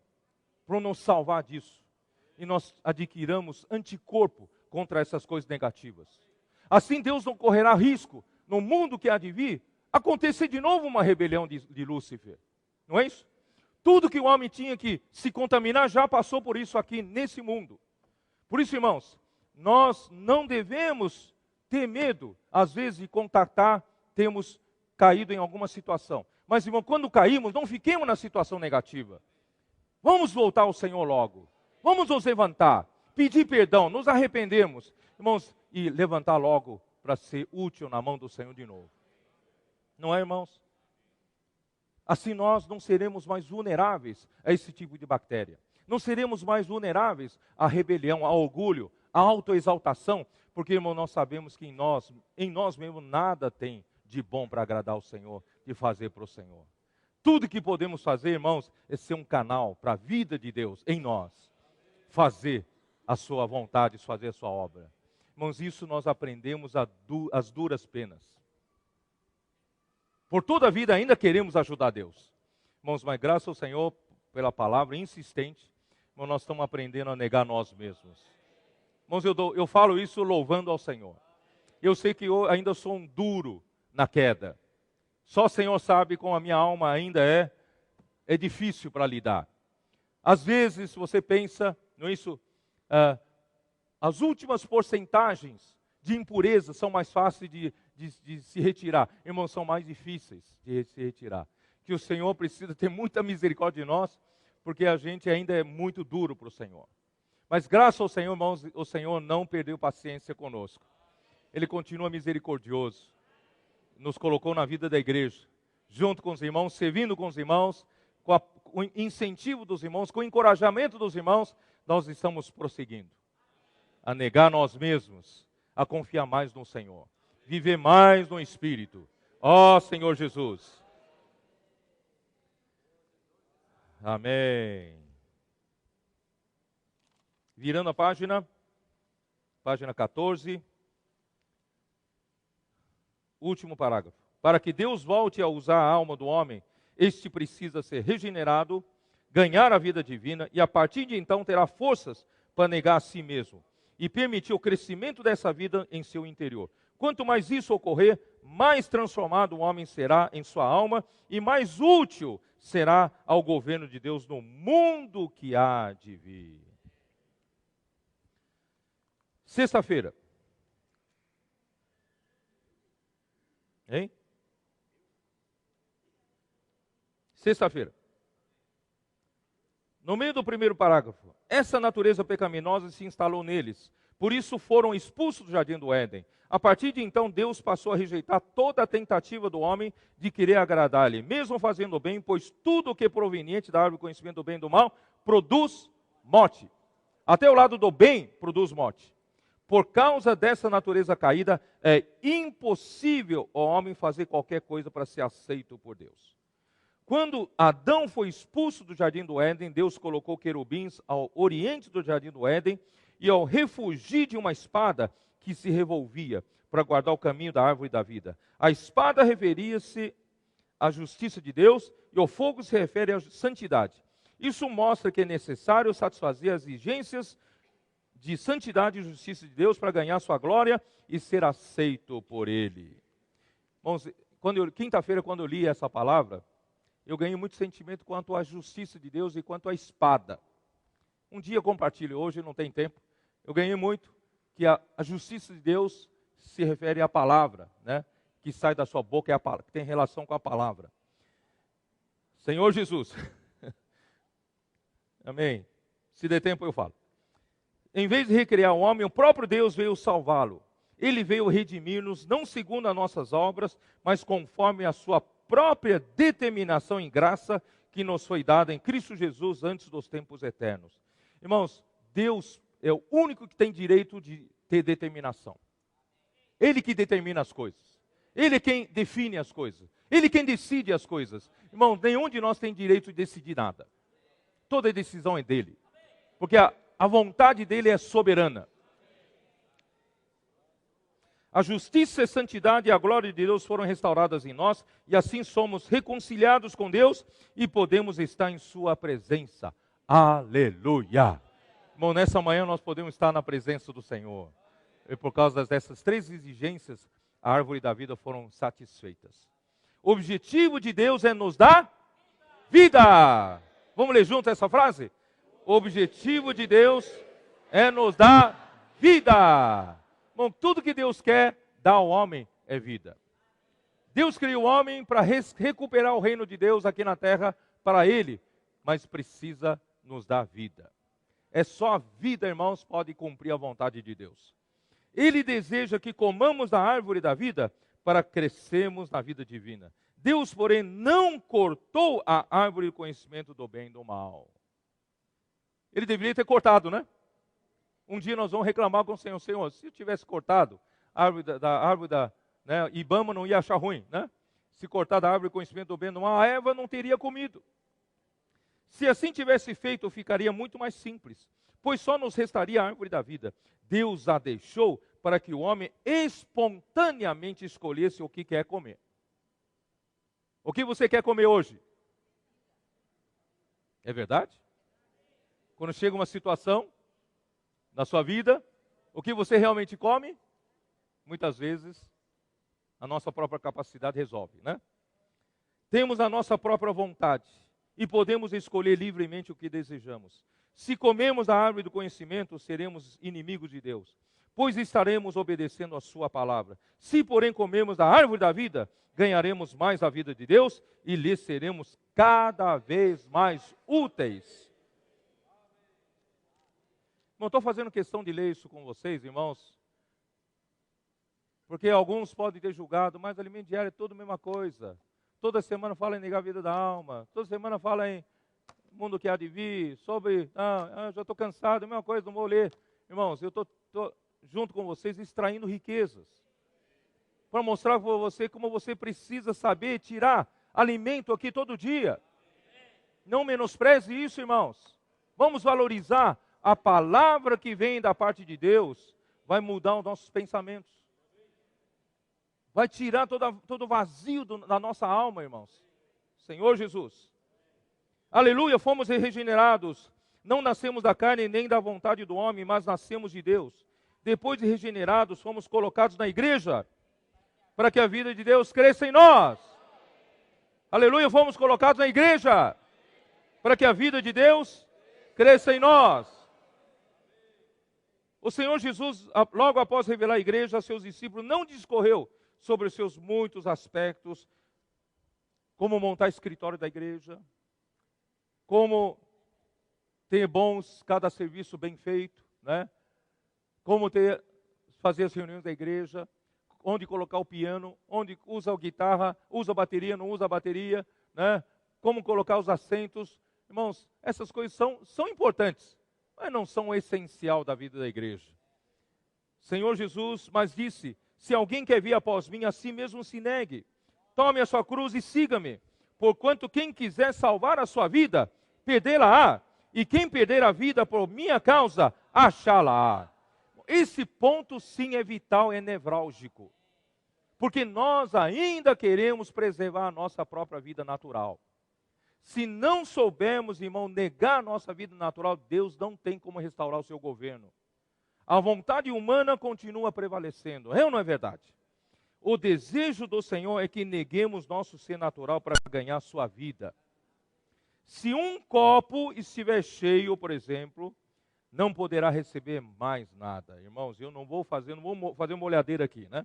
para nos salvar disso. E nós adquiramos anticorpo contra essas coisas negativas. Assim Deus não correrá risco, no mundo que há de vir, acontecer de novo uma rebelião de Lúcifer. Não é isso? Tudo que o homem tinha que se contaminar já passou por isso aqui nesse mundo. Por isso, irmãos, nós não devemos ter medo, às vezes, de contatar, termos caído em alguma situação. Mas, irmão, quando caímos, não fiquemos na situação negativa. Vamos voltar ao Senhor logo. Vamos nos levantar, pedir perdão, nos arrependermos, irmãos, e levantar logo para ser útil na mão do Senhor de novo. Não é, irmãos? Assim nós não seremos mais vulneráveis a esse tipo de bactéria. Não seremos mais vulneráveis à rebelião, ao orgulho, à autoexaltação, porque, irmão, nós sabemos que em nós mesmos nada tem de bom para agradar ao Senhor, de fazer para o Senhor. Tudo que podemos fazer, irmãos, é ser um canal para a vida de Deus em nós. Fazer a sua vontade, fazer a sua obra. Irmãos, isso nós aprendemos às duras penas. Por toda a vida ainda queremos ajudar Deus. Irmãos, mas graças ao Senhor pela palavra insistente, irmãos, nós estamos aprendendo a negar nós mesmos. Irmãos, eu falo isso louvando ao Senhor. Eu sei que eu ainda sou um duro na queda. Só o Senhor sabe como a minha alma ainda é difícil para lidar. Às vezes você pensa, não é isso? As últimas porcentagens de impureza são mais fáceis de se retirar. Irmãos, são mais difíceis de se retirar. Que o Senhor precisa ter muita misericórdia de nós, porque a gente ainda é muito duro para o Senhor. Mas graças ao Senhor, irmãos, o Senhor não perdeu paciência conosco. Ele continua misericordioso. Nos colocou na vida da igreja, junto com os irmãos, servindo com os irmãos, com o incentivo dos irmãos, com o encorajamento dos irmãos, nós estamos prosseguindo. A negar nós mesmos, a confiar mais no Senhor. Viver mais no Espírito. Ó Senhor Jesus. Amém. Virando a página 14. Último parágrafo. Para que Deus volte a usar a alma do homem, este precisa ser regenerado, ganhar a vida divina e a partir de então terá forças para negar a si mesmo e permitir o crescimento dessa vida em seu interior. Quanto mais isso ocorrer, mais transformado o homem será em sua alma e mais útil será ao governo de Deus no mundo que há de vir. Sexta-feira. Hein? Sexta-feira. No meio do primeiro parágrafo, essa natureza pecaminosa se instalou neles, por isso foram expulsos do jardim do Éden. A partir de então, Deus passou a rejeitar toda a tentativa do homem de querer agradar-lhe, mesmo fazendo o bem, pois tudo o que é proveniente da árvore do conhecimento do bem e do mal produz morte. Até o lado do bem produz morte. Por causa dessa natureza caída, é impossível ao homem fazer qualquer coisa para ser aceito por Deus. Quando Adão foi expulso do jardim do Éden, Deus colocou querubins ao oriente do jardim do Éden e ao refugir de uma espada que se revolvia para guardar o caminho da árvore da vida. A espada referia-se à justiça de Deus e o fogo se refere à santidade. Isso mostra que é necessário satisfazer as exigências de santidade e justiça de Deus para ganhar sua glória e ser aceito por Ele. Irmãos, quinta-feira, quando eu li essa palavra, eu ganhei muito sentimento quanto à justiça de Deus e quanto à espada. Um dia eu compartilho, hoje não tem tempo. Eu ganhei muito que a justiça de Deus se refere à palavra, né? Que sai da sua boca, que tem relação com a palavra. Senhor Jesus. Amém. Se der tempo eu falo. Em vez de recriar o homem, o próprio Deus veio salvá-lo. Ele veio redimir-nos, não segundo as nossas obras, mas conforme a sua própria determinação em graça que nos foi dada em Cristo Jesus antes dos tempos eternos. Irmãos, Deus é o único que tem direito de ter determinação. Ele que determina as coisas. Ele é quem define as coisas. Ele é quem decide as coisas. Irmãos, nenhum de nós tem direito de decidir nada. Toda decisão é dele. Porque a vontade dele é soberana. A justiça, a santidade e a glória de Deus foram restauradas em nós, e assim somos reconciliados com Deus e podemos estar em sua presença. Aleluia! Bom, nessa manhã nós podemos estar na presença do Senhor. E por causa dessas três exigências, a árvore da vida foram satisfeitas. O objetivo de Deus é nos dar vida. Vamos ler junto essa frase? O objetivo de Deus é nos dar vida. Bom, tudo que Deus quer dar ao homem é vida. Deus criou o homem para recuperar o reino de Deus aqui na terra para ele, mas precisa nos dar vida. É só a vida, irmãos, pode cumprir a vontade de Deus. Ele deseja que comamos da árvore da vida para crescermos na vida divina. Deus, porém, não cortou a árvore do conhecimento do bem e do mal. Ele deveria ter cortado, né? Um dia nós vamos reclamar com o Senhor. Senhor, se eu tivesse cortado a árvore da né, Ibama, não ia achar ruim, né? Se cortar da árvore do conhecimento do bem e do mal, a Eva não teria comido. Se assim tivesse feito, ficaria muito mais simples, pois só nos restaria a árvore da vida. Deus a deixou para que o homem espontaneamente escolhesse o que quer comer. O que você quer comer hoje? É verdade? Quando chega uma situação na sua vida, o que você realmente come? Muitas vezes, a nossa própria capacidade resolve, né? Temos a nossa própria vontade e podemos escolher livremente o que desejamos. Se comemos a árvore do conhecimento, seremos inimigos de Deus, pois estaremos obedecendo a sua palavra. Se, porém, comemos da árvore da vida, ganharemos mais a vida de Deus e lhe seremos cada vez mais úteis. Não estou fazendo questão de ler isso com vocês, irmãos, porque alguns podem ter julgado, mas o alimento diário é tudo a mesma coisa. Toda semana fala em negar a vida da alma, toda semana fala em mundo que há de vir, sobre, já estou cansado, é a mesma coisa, não vou ler. Irmãos, eu estou junto com vocês extraindo riquezas, para mostrar para você como você precisa saber tirar alimento aqui todo dia. Não menospreze isso, irmãos. Vamos valorizar a palavra que vem da parte de Deus, vai mudar os nossos pensamentos. Vai tirar todo o vazio da nossa alma, irmãos. Senhor Jesus. Aleluia, fomos regenerados. Não nascemos da carne nem da vontade do homem, mas nascemos de Deus. Depois de regenerados, fomos colocados na igreja, para que a vida de Deus cresça em nós. Aleluia, fomos colocados na igreja, para que a vida de Deus cresça em nós. O Senhor Jesus, logo após revelar a igreja a seus discípulos, não discorreu sobre os seus muitos aspectos, como montar escritório da igreja, como ter cada serviço bem feito, né? Como fazer as reuniões da igreja, onde colocar o piano, onde usa a guitarra, usa a bateria, não usa a bateria, né? Como colocar os assentos. Irmãos, essas coisas são importantes, mas não são o essencial da vida da igreja. Senhor Jesus, mas disse, se alguém quer vir após mim, a si mesmo se negue. Tome a sua cruz e siga-me. Porquanto quem quiser salvar a sua vida, perdê-la-á. E quem perder a vida por minha causa, achá-la-á. Esse ponto sim é vital, é nevrálgico. Porque nós ainda queremos preservar a nossa própria vida natural. Se não soubermos, irmão, negar a nossa vida natural, Deus não tem como restaurar o seu governo. A vontade humana continua prevalecendo. É ou não é verdade? O desejo do Senhor é que neguemos nosso ser natural para ganhar sua vida. Se um copo estiver cheio, por exemplo, não poderá receber mais nada. Irmãos, eu não vou fazer uma olhadeira aqui, né?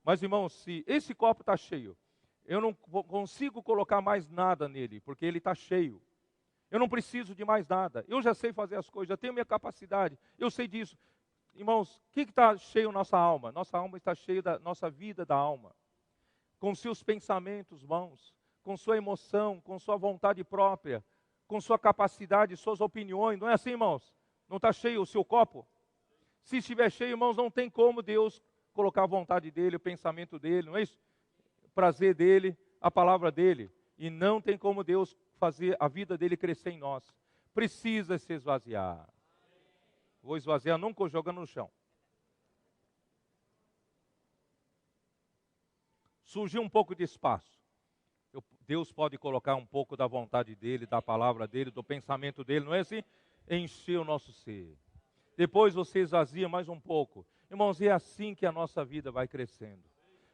Mas, irmãos, se esse copo está cheio, eu não consigo colocar mais nada nele, porque ele está cheio. Eu não preciso de mais nada. Eu já sei fazer as coisas, já tenho minha capacidade. Eu sei disso. Irmãos, o que está cheio nossa alma? Nossa alma está cheia da nossa vida da alma. Com seus pensamentos bons, com sua emoção, com sua vontade própria, com sua capacidade, suas opiniões. Não é assim, irmãos? Não está cheio o seu copo? Se estiver cheio, irmãos, não tem como Deus colocar a vontade dele, o pensamento dele, não é isso? O prazer dele, a palavra dele. E não tem como Deus fazer a vida dele crescer em nós. Precisa se esvaziar. Vou esvaziar nunca jogando no chão. Surgiu um pouco de espaço. Deus pode colocar um pouco da vontade dele, da palavra dele, do pensamento dele, não é assim? Encher o nosso ser. Depois você esvazia mais um pouco. Irmãos, é assim que a nossa vida vai crescendo.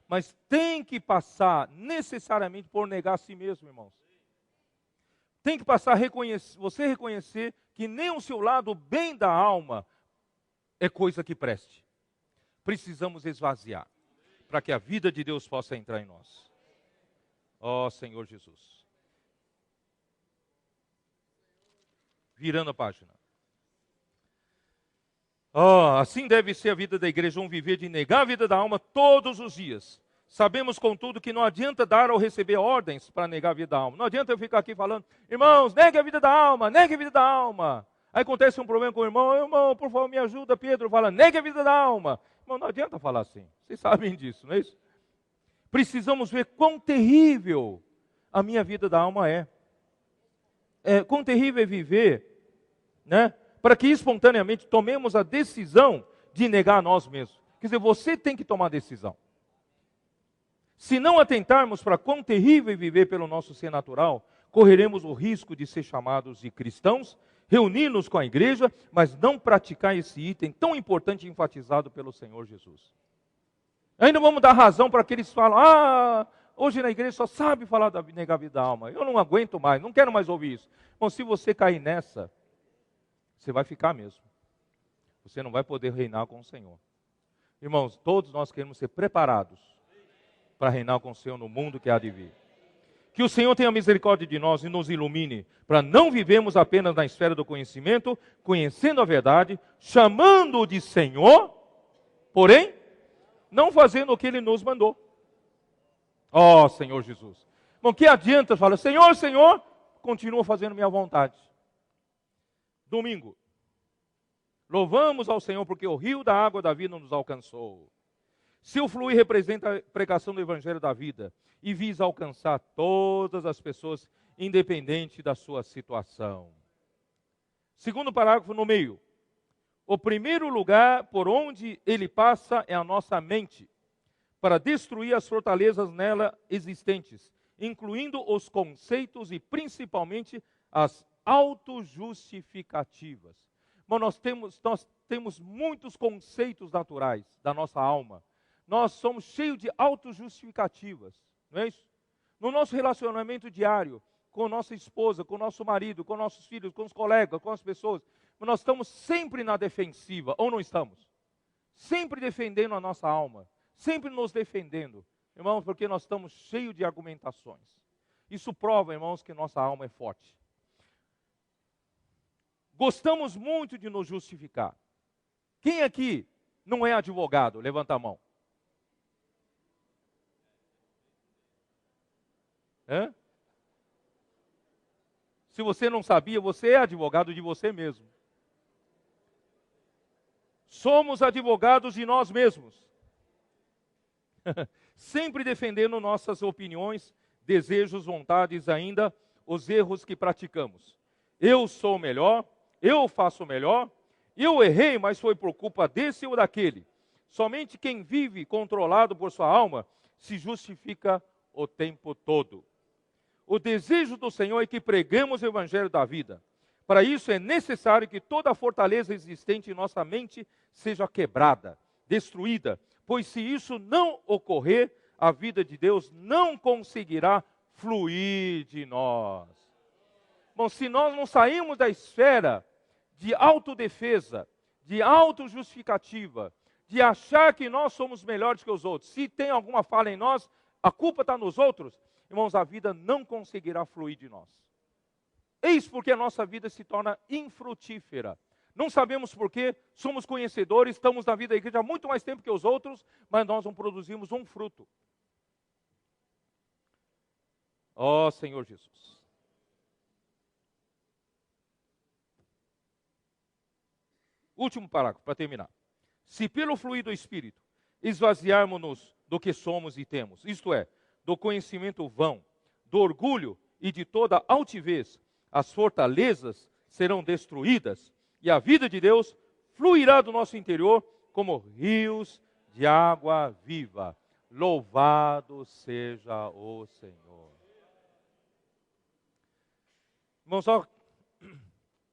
Mas tem que passar necessariamente por negar a si mesmo, irmãos. Tem que passar você reconhecer que nem o seu lado bem da alma é coisa que preste. Precisamos esvaziar para que a vida de Deus possa entrar em nós. Ó Senhor Jesus. Virando a página. Assim deve ser a vida da igreja, um viver de negar a vida da alma todos os dias. Sabemos, contudo, que não adianta dar ou receber ordens para negar a vida da alma. Não adianta eu ficar aqui falando, irmãos, negue a vida da alma, negue a vida da alma. Aí acontece um problema com o irmão, por favor, me ajuda, Pedro, fala, negue a vida da alma. Irmão, não adianta falar assim, vocês sabem disso, não é isso? Precisamos ver quão terrível a minha vida da alma é. Quão terrível é viver, né? Para que espontaneamente tomemos a decisão de negar a nós mesmos. Quer dizer, você tem que tomar a decisão. Se não atentarmos para quão terrível é viver pelo nosso ser natural, correremos o risco de ser chamados de cristãos, reunir-nos com a igreja, mas não praticar esse item tão importante e enfatizado pelo Senhor Jesus. Ainda vamos dar razão para aqueles que falam, hoje na igreja só sabe falar da negar a vida da alma. Eu não aguento mais, não quero mais ouvir isso. Bom, se você cair nessa, você vai ficar mesmo. Você não vai poder reinar com o Senhor. Irmãos, todos nós queremos ser preparados para reinar com o Senhor no mundo que há de vir. Que o Senhor tenha misericórdia de nós e nos ilumine, para não vivemos apenas na esfera do conhecimento, conhecendo a verdade, chamando-o de Senhor, porém, não fazendo o que Ele nos mandou. Ó Senhor Jesus. Bom, que adianta falar, Senhor, Senhor, continua fazendo minha vontade. Domingo. Louvamos ao Senhor porque o rio da água da vida nos alcançou. Seu fluir representa a pregação do Evangelho da vida e visa alcançar todas as pessoas, independente da sua situação. Segundo parágrafo no meio. O primeiro lugar por onde ele passa é a nossa mente, para destruir as fortalezas nela existentes, incluindo os conceitos e principalmente as autojustificativas. Bom, nós temos muitos conceitos naturais da nossa alma. Nós somos cheios de autojustificativas, não é isso? No nosso relacionamento diário, com nossa esposa, com nosso marido, com nossos filhos, com os colegas, com as pessoas, nós estamos sempre na defensiva, ou não estamos? Sempre defendendo a nossa alma, sempre nos defendendo, irmãos, porque nós estamos cheios de argumentações. Isso prova, irmãos, que nossa alma é forte. Gostamos muito de nos justificar. Quem aqui não é advogado? Levanta a mão. Hã? Se você não sabia, você é advogado de você mesmo. Somos advogados de nós mesmos. Sempre defendendo nossas opiniões, desejos, vontades, ainda os erros que praticamos. Eu sou melhor, eu faço melhor, eu errei, mas foi por culpa desse ou daquele. Somente quem vive controlado por sua alma se justifica o tempo todo. O desejo do Senhor é que preguemos o Evangelho da vida. Para isso é necessário que toda a fortaleza existente em nossa mente seja quebrada, destruída, pois se isso não ocorrer, a vida de Deus não conseguirá fluir de nós. Bom, se nós não sairmos da esfera de autodefesa, de autojustificativa, de achar que nós somos melhores que os outros, se tem alguma falha em nós, a culpa está nos outros, irmãos, a vida não conseguirá fluir de nós. Eis porque a nossa vida se torna infrutífera. Não sabemos porquê, somos conhecedores, estamos na vida da igreja há muito mais tempo que os outros, mas nós não produzimos um fruto. Ó Senhor Jesus. Último parágrafo, para terminar. Se pelo fluir do Espírito esvaziarmos-nos do que somos e temos, isto é, do conhecimento vão, do orgulho e de toda altivez, as fortalezas serão destruídas e a vida de Deus fluirá do nosso interior como rios de água viva. Louvado seja o Senhor. Irmãos, só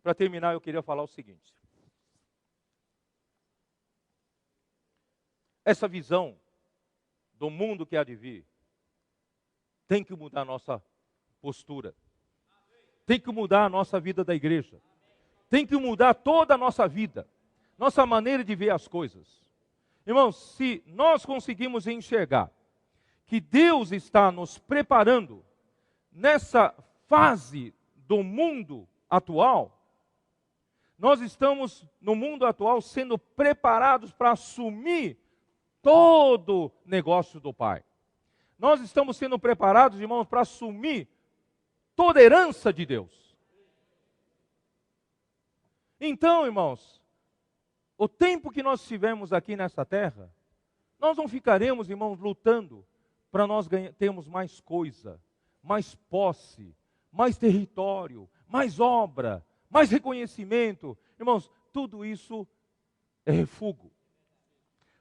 para terminar eu queria falar o seguinte. Essa visão do mundo que há de vir tem que mudar a nossa postura. Tem que mudar a nossa vida da igreja. Tem que mudar toda a nossa vida. Nossa maneira de ver as coisas. Irmãos, se nós conseguimos enxergar que Deus está nos preparando nessa fase do mundo atual, nós estamos no mundo atual sendo preparados para assumir todo o negócio do Pai. Nós estamos sendo preparados, irmãos, para assumir toda a herança de Deus. Então, irmãos, o tempo que nós estivermos aqui nessa terra, nós não ficaremos, irmãos, lutando para nós termos mais coisa, mais posse, mais território, mais obra, mais reconhecimento. Irmãos, tudo isso é refúgio.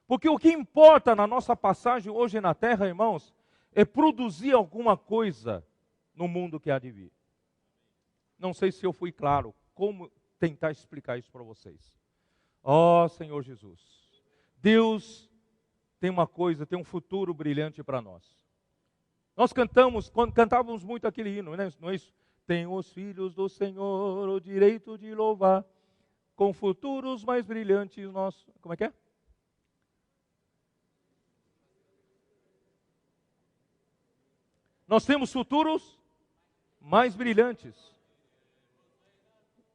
Porque o que importa na nossa passagem hoje na terra, irmãos, é produzir alguma coisa no mundo que há de vir. Não sei se eu fui claro, como tentar explicar isso para vocês. Ó Senhor Jesus, Deus tem uma coisa, tem um futuro brilhante para nós. Nós cantávamos muito aquele hino, não é isso? Tem os filhos do Senhor o direito de louvar, com futuros mais brilhantes nós... Como é que é? Nós temos futuros mais brilhantes.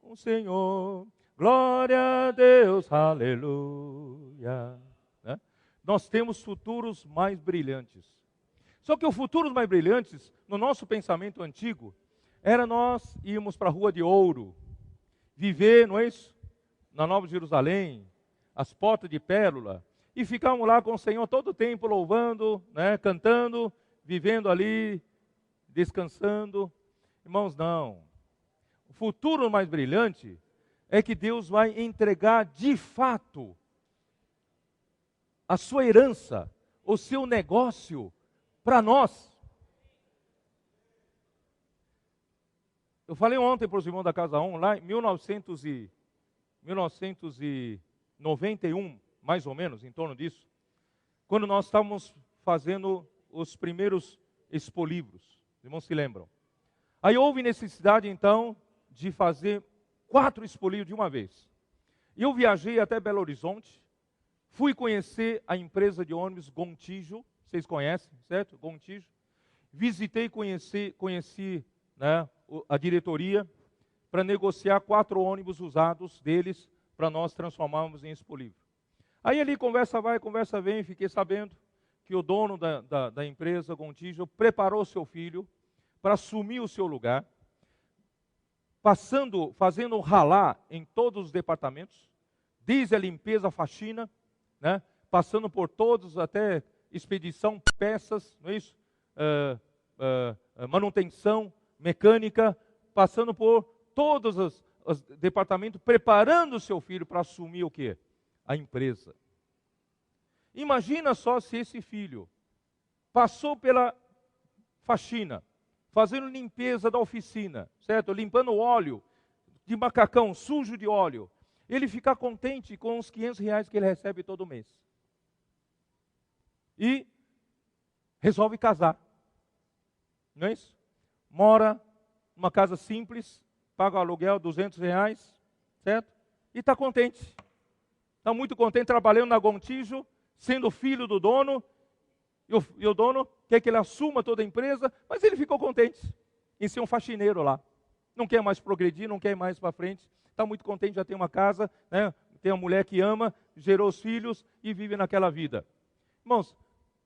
O Senhor, glória a Deus, aleluia. Né? Nós temos futuros mais brilhantes. Só que os futuros mais brilhantes, no nosso pensamento antigo, era nós irmos para a Rua de Ouro, viver, não é isso? Na Nova Jerusalém, as portas de pérola, e ficarmos lá com o Senhor todo o tempo louvando, né, cantando, vivendo ali, descansando. Irmãos, não. O futuro mais brilhante é que Deus vai entregar de fato a sua herança, o seu negócio para nós. Eu falei ontem para os irmãos da Casa 1, lá em 1991, mais ou menos, em torno disso, quando nós estávamos fazendo os primeiros expolivros. Os irmãos se lembram? Aí houve necessidade, então, de fazer 4 expolivros de uma vez. E eu viajei até Belo Horizonte, fui conhecer a empresa de ônibus Gontijo, vocês conhecem, certo? Gontijo. Visitei, conheci né, a diretoria para negociar 4 ônibus usados deles para nós transformarmos em expolivro. Aí ali conversa vai, conversa vem, fiquei sabendo que o dono da empresa Gontijo preparou seu filho para assumir o seu lugar, fazendo ralar em todos os departamentos, desde a limpeza, a faxina, né, passando por todos, até expedição, peças, não é isso? Manutenção, mecânica, passando por todos os departamentos, preparando o seu filho para assumir o quê? A empresa. Imagina só se esse filho passou pela faxina, fazendo limpeza da oficina, certo? Limpando o óleo de macacão sujo de óleo. Ele ficar contente com os R$500 que ele recebe todo mês. E resolve casar. Não é isso? Mora numa casa simples, paga o aluguel R$200, certo? E está contente. Está muito contente trabalhando na Gontijo, sendo filho do dono. E o dono quer que ele assuma toda a empresa, mas ele ficou contente em ser um faxineiro lá. Não quer mais progredir, não quer ir mais para frente. Está muito contente, já tem uma casa, né? Tem uma mulher que ama, gerou os filhos e vive naquela vida. Irmãos,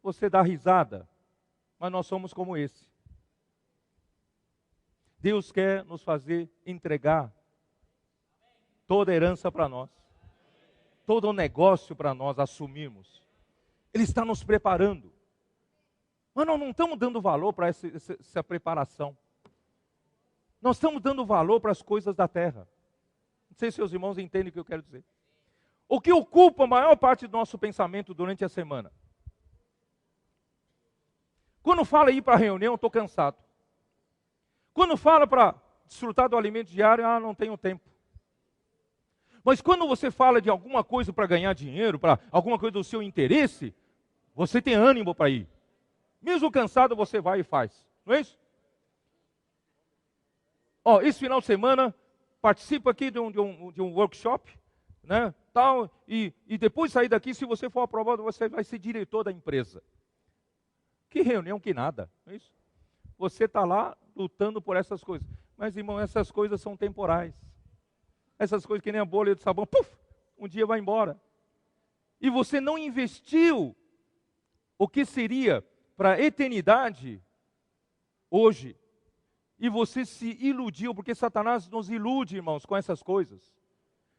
você dá risada, mas nós somos como esse. Deus quer nos fazer entregar toda a herança para nós. Todo o negócio para nós assumirmos. Ele está nos preparando. Mas nós não estamos dando valor para essa preparação. Nós estamos dando valor para as coisas da terra. Não sei se os irmãos entendem o que eu quero dizer. O que ocupa a maior parte do nosso pensamento durante a semana? Quando fala ir para a reunião, estou cansado. Quando fala para desfrutar do alimento diário, não tenho tempo. Mas quando você fala de alguma coisa para ganhar dinheiro, para alguma coisa do seu interesse, você tem ânimo para ir. Mesmo cansado, você vai e faz. Não é isso? Esse final de semana, participa aqui de um workshop, né, tal, e depois de sair daqui, se você for aprovado, você vai ser diretor da empresa. Que reunião, que nada. Não é isso? Você está lá lutando por essas coisas. Mas, irmão, essas coisas são temporais. Essas coisas que nem a bolha de sabão, puf, um dia vai embora. E você não investiu o que seria para a eternidade hoje. E você se iludiu, porque Satanás nos ilude, irmãos, com essas coisas.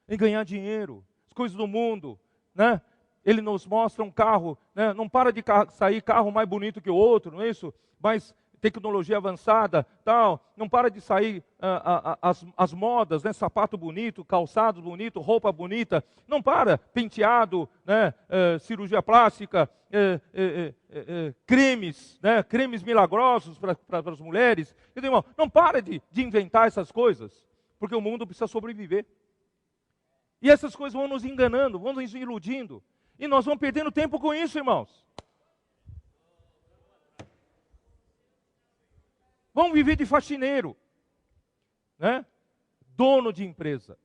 Em ganhar dinheiro, as coisas do mundo, né? Ele nos mostra um carro, né? Não para de sair carro mais bonito que o outro, não é isso? Mas tecnologia avançada, tal. Não para de sair as modas, né? Sapato bonito, calçado bonito, roupa bonita. Não para, penteado, né? Cirurgia plástica, cremes, né? Cremes milagrosos para as mulheres. Então, irmão, não para de inventar essas coisas, porque o mundo precisa sobreviver. E essas coisas vão nos enganando, vão nos iludindo. E nós vamos perdendo tempo com isso, irmãos. Vamos viver de faxineiro, né? Dono de empresa.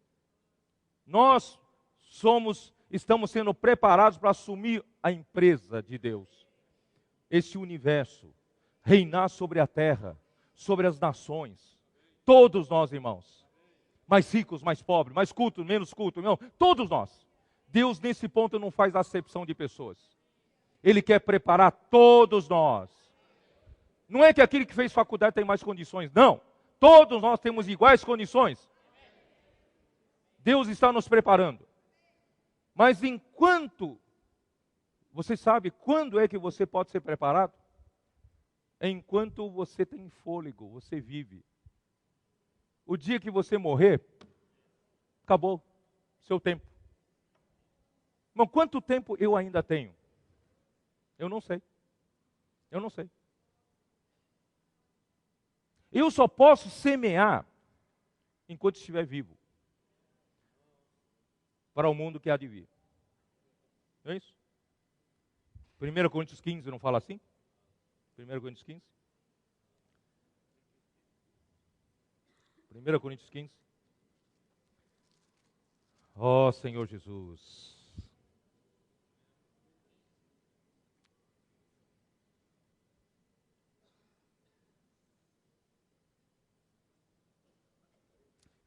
Nós estamos sendo preparados para assumir a empresa de Deus. Esse universo. reinar sobre a terra, sobre as nações. Todos nós, irmãos. Mais ricos, mais pobres, mais cultos, menos cultos, irmão. Todos nós. Deus, nesse ponto, não faz acepção de pessoas. Ele quer preparar todos nós. Não é que aquele que fez faculdade tem mais condições, não. Todos nós temos iguais condições. Deus está nos preparando. Mas enquanto, você sabe quando é que você pode ser preparado? Enquanto você tem fôlego, você vive. O dia que você morrer, acabou seu tempo. Irmão, quanto tempo eu ainda tenho? Eu não sei. Eu não sei. Eu só posso semear enquanto estiver vivo. Para o mundo que há de vir. Não é isso? 1 Coríntios 15 não fala assim? 1 Coríntios 15? 1 Coríntios 15. Ó Senhor Jesus.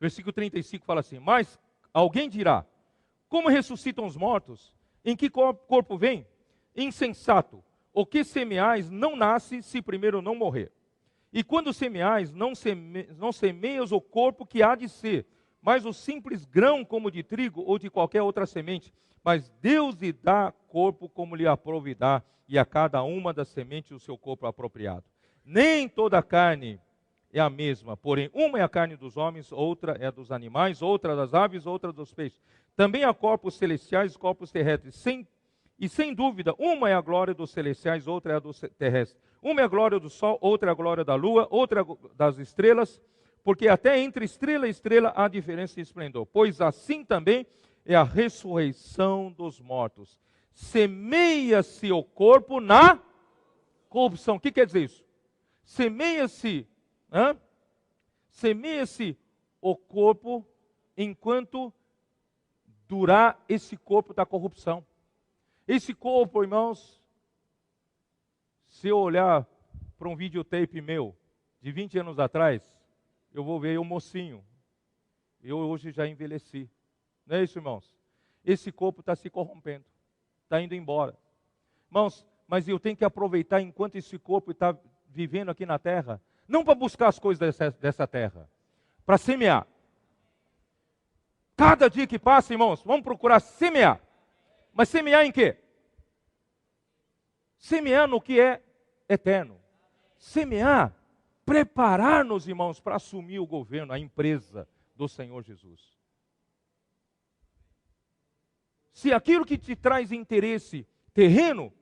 Versículo 35 fala assim: mas alguém dirá, como ressuscitam os mortos? Em que corpo vem? Insensato, o que semeais não nasce se primeiro não morrer. E quando semeais, não semeias o corpo que há de ser, mas o simples grão como de trigo ou de qualquer outra semente. Mas Deus lhe dá corpo como lhe aprovidar, e a cada uma das sementes o seu corpo apropriado. Nem toda a carne é a mesma, porém uma é a carne dos homens, outra é a dos animais, outra das aves, outra dos peixes. Também há corpos celestiais e corpos terrestres. Sem dúvida, uma é a glória dos celestiais, outra é a dos terrestres. Uma é a glória do sol, outra é a glória da lua, outra é das estrelas, porque até entre estrela e estrela há diferença de esplendor. Pois assim também é a ressurreição dos mortos. Semeia-se o corpo na corrupção. O que quer dizer isso? Semeia-se o corpo enquanto durar esse corpo da corrupção. Esse corpo, irmãos, se eu olhar para um videotape meu de 20 anos atrás, eu vou ver eu mocinho. Eu hoje já envelheci. Não é isso, irmãos? Esse corpo está se corrompendo, está indo embora. Irmãos, mas eu tenho que aproveitar enquanto esse corpo está vivendo aqui na terra, não para buscar as coisas dessa terra, para semear. Cada dia que passa, irmãos, vamos procurar semear. Mas semear em quê? Semear no que é eterno. Semear, preparar-nos, irmãos, para assumir o governo, a empresa do Senhor Jesus. Se aquilo que te traz interesse terreno,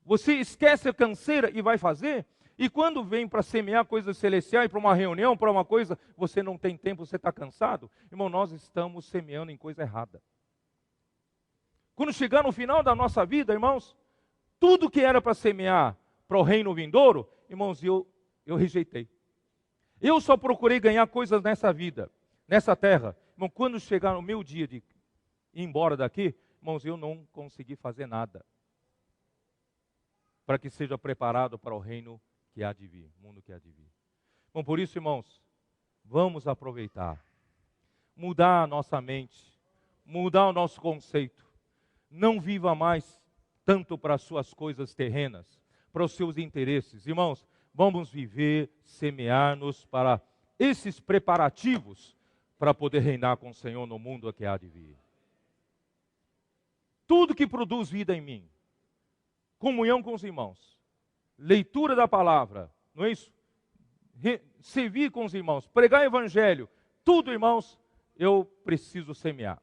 você esquece a canseira e vai fazer, e quando vem para semear coisas celestiais, para uma reunião, para uma coisa, você não tem tempo, você está cansado, irmão, nós estamos semeando em coisa errada. Quando chegar no final da nossa vida, irmãos, tudo que era para semear para o reino vindouro, irmãos, eu rejeitei. Eu só procurei ganhar coisas nessa vida, nessa terra. Irmão, quando chegar no meu dia de ir embora daqui, irmãos, eu não consegui fazer nada para que seja preparado para o reino que há de vir, mundo que há de vir. Bom, por isso, irmãos, vamos aproveitar, mudar a nossa mente, mudar o nosso conceito. Não viva mais tanto para as suas coisas terrenas, para os seus interesses. Irmãos, vamos viver, semear-nos para esses preparativos para poder reinar com o Senhor no mundo que há de vir. Tudo que produz vida em mim, comunhão com os irmãos, leitura da palavra, não é isso? Servir com os irmãos, pregar o evangelho, tudo, irmãos, eu preciso semear.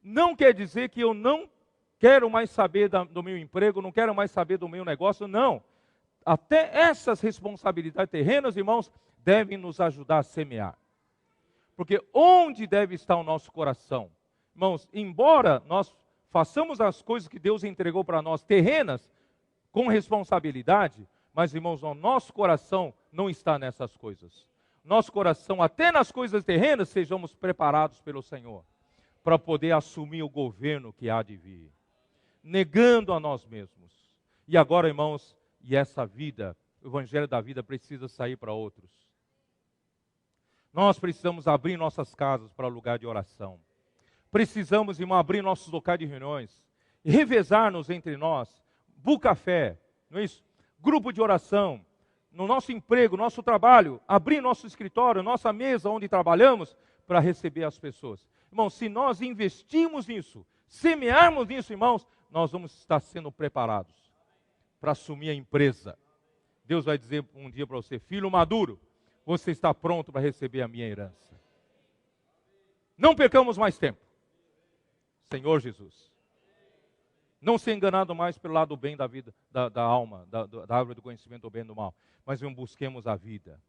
Não quer dizer que eu não quero mais saber do meu emprego, não quero mais saber do meu negócio, não. Até essas responsabilidades terrenas, irmãos, devem nos ajudar a semear. Porque onde deve estar o nosso coração? Irmãos, embora nós façamos as coisas que Deus entregou para nós terrenas, com responsabilidade, mas, irmãos, o nosso coração não está nessas coisas. Nosso coração, até nas coisas terrenas, sejamos preparados pelo Senhor, para poder assumir o governo que há de vir, negando a nós mesmos. E agora, irmãos, e essa vida o evangelho da vida precisa sair para outros. Nós precisamos abrir nossas casas para lugar de oração. Precisamos, irmão, abrir nossos locais de reuniões, revezar-nos entre nós, bucafé, não é isso? Grupo de oração, no nosso emprego, nosso trabalho, abrir nosso escritório, nossa mesa onde trabalhamos, para receber as pessoas. Irmãos, se nós investirmos nisso, semearmos nisso, irmãos, nós vamos estar sendo preparados para assumir a empresa. Deus vai dizer um dia para você: filho maduro, você está pronto para receber a minha herança. Não percamos mais tempo. Senhor Jesus. Não ser enganado mais pelo lado bem da vida, da alma, da árvore do conhecimento do bem e do mal. Mas busquemos a vida.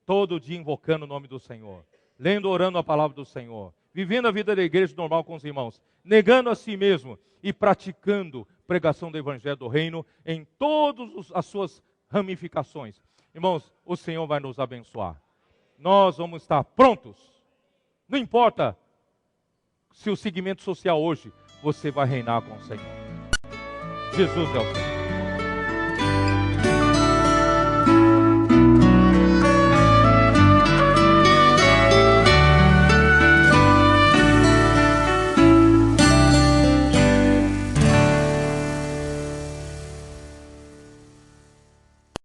Todo dia invocando o nome do Senhor. Lendo, orando a palavra do Senhor. Vivendo a vida da igreja normal com os irmãos. Negando a si mesmo e praticando pregação do evangelho do reino em todas as suas ramificações. Irmãos, o Senhor vai nos abençoar. Nós vamos estar prontos. Não importa se o segmento social hoje, você vai reinar com o Senhor. Jesus é o Senhor.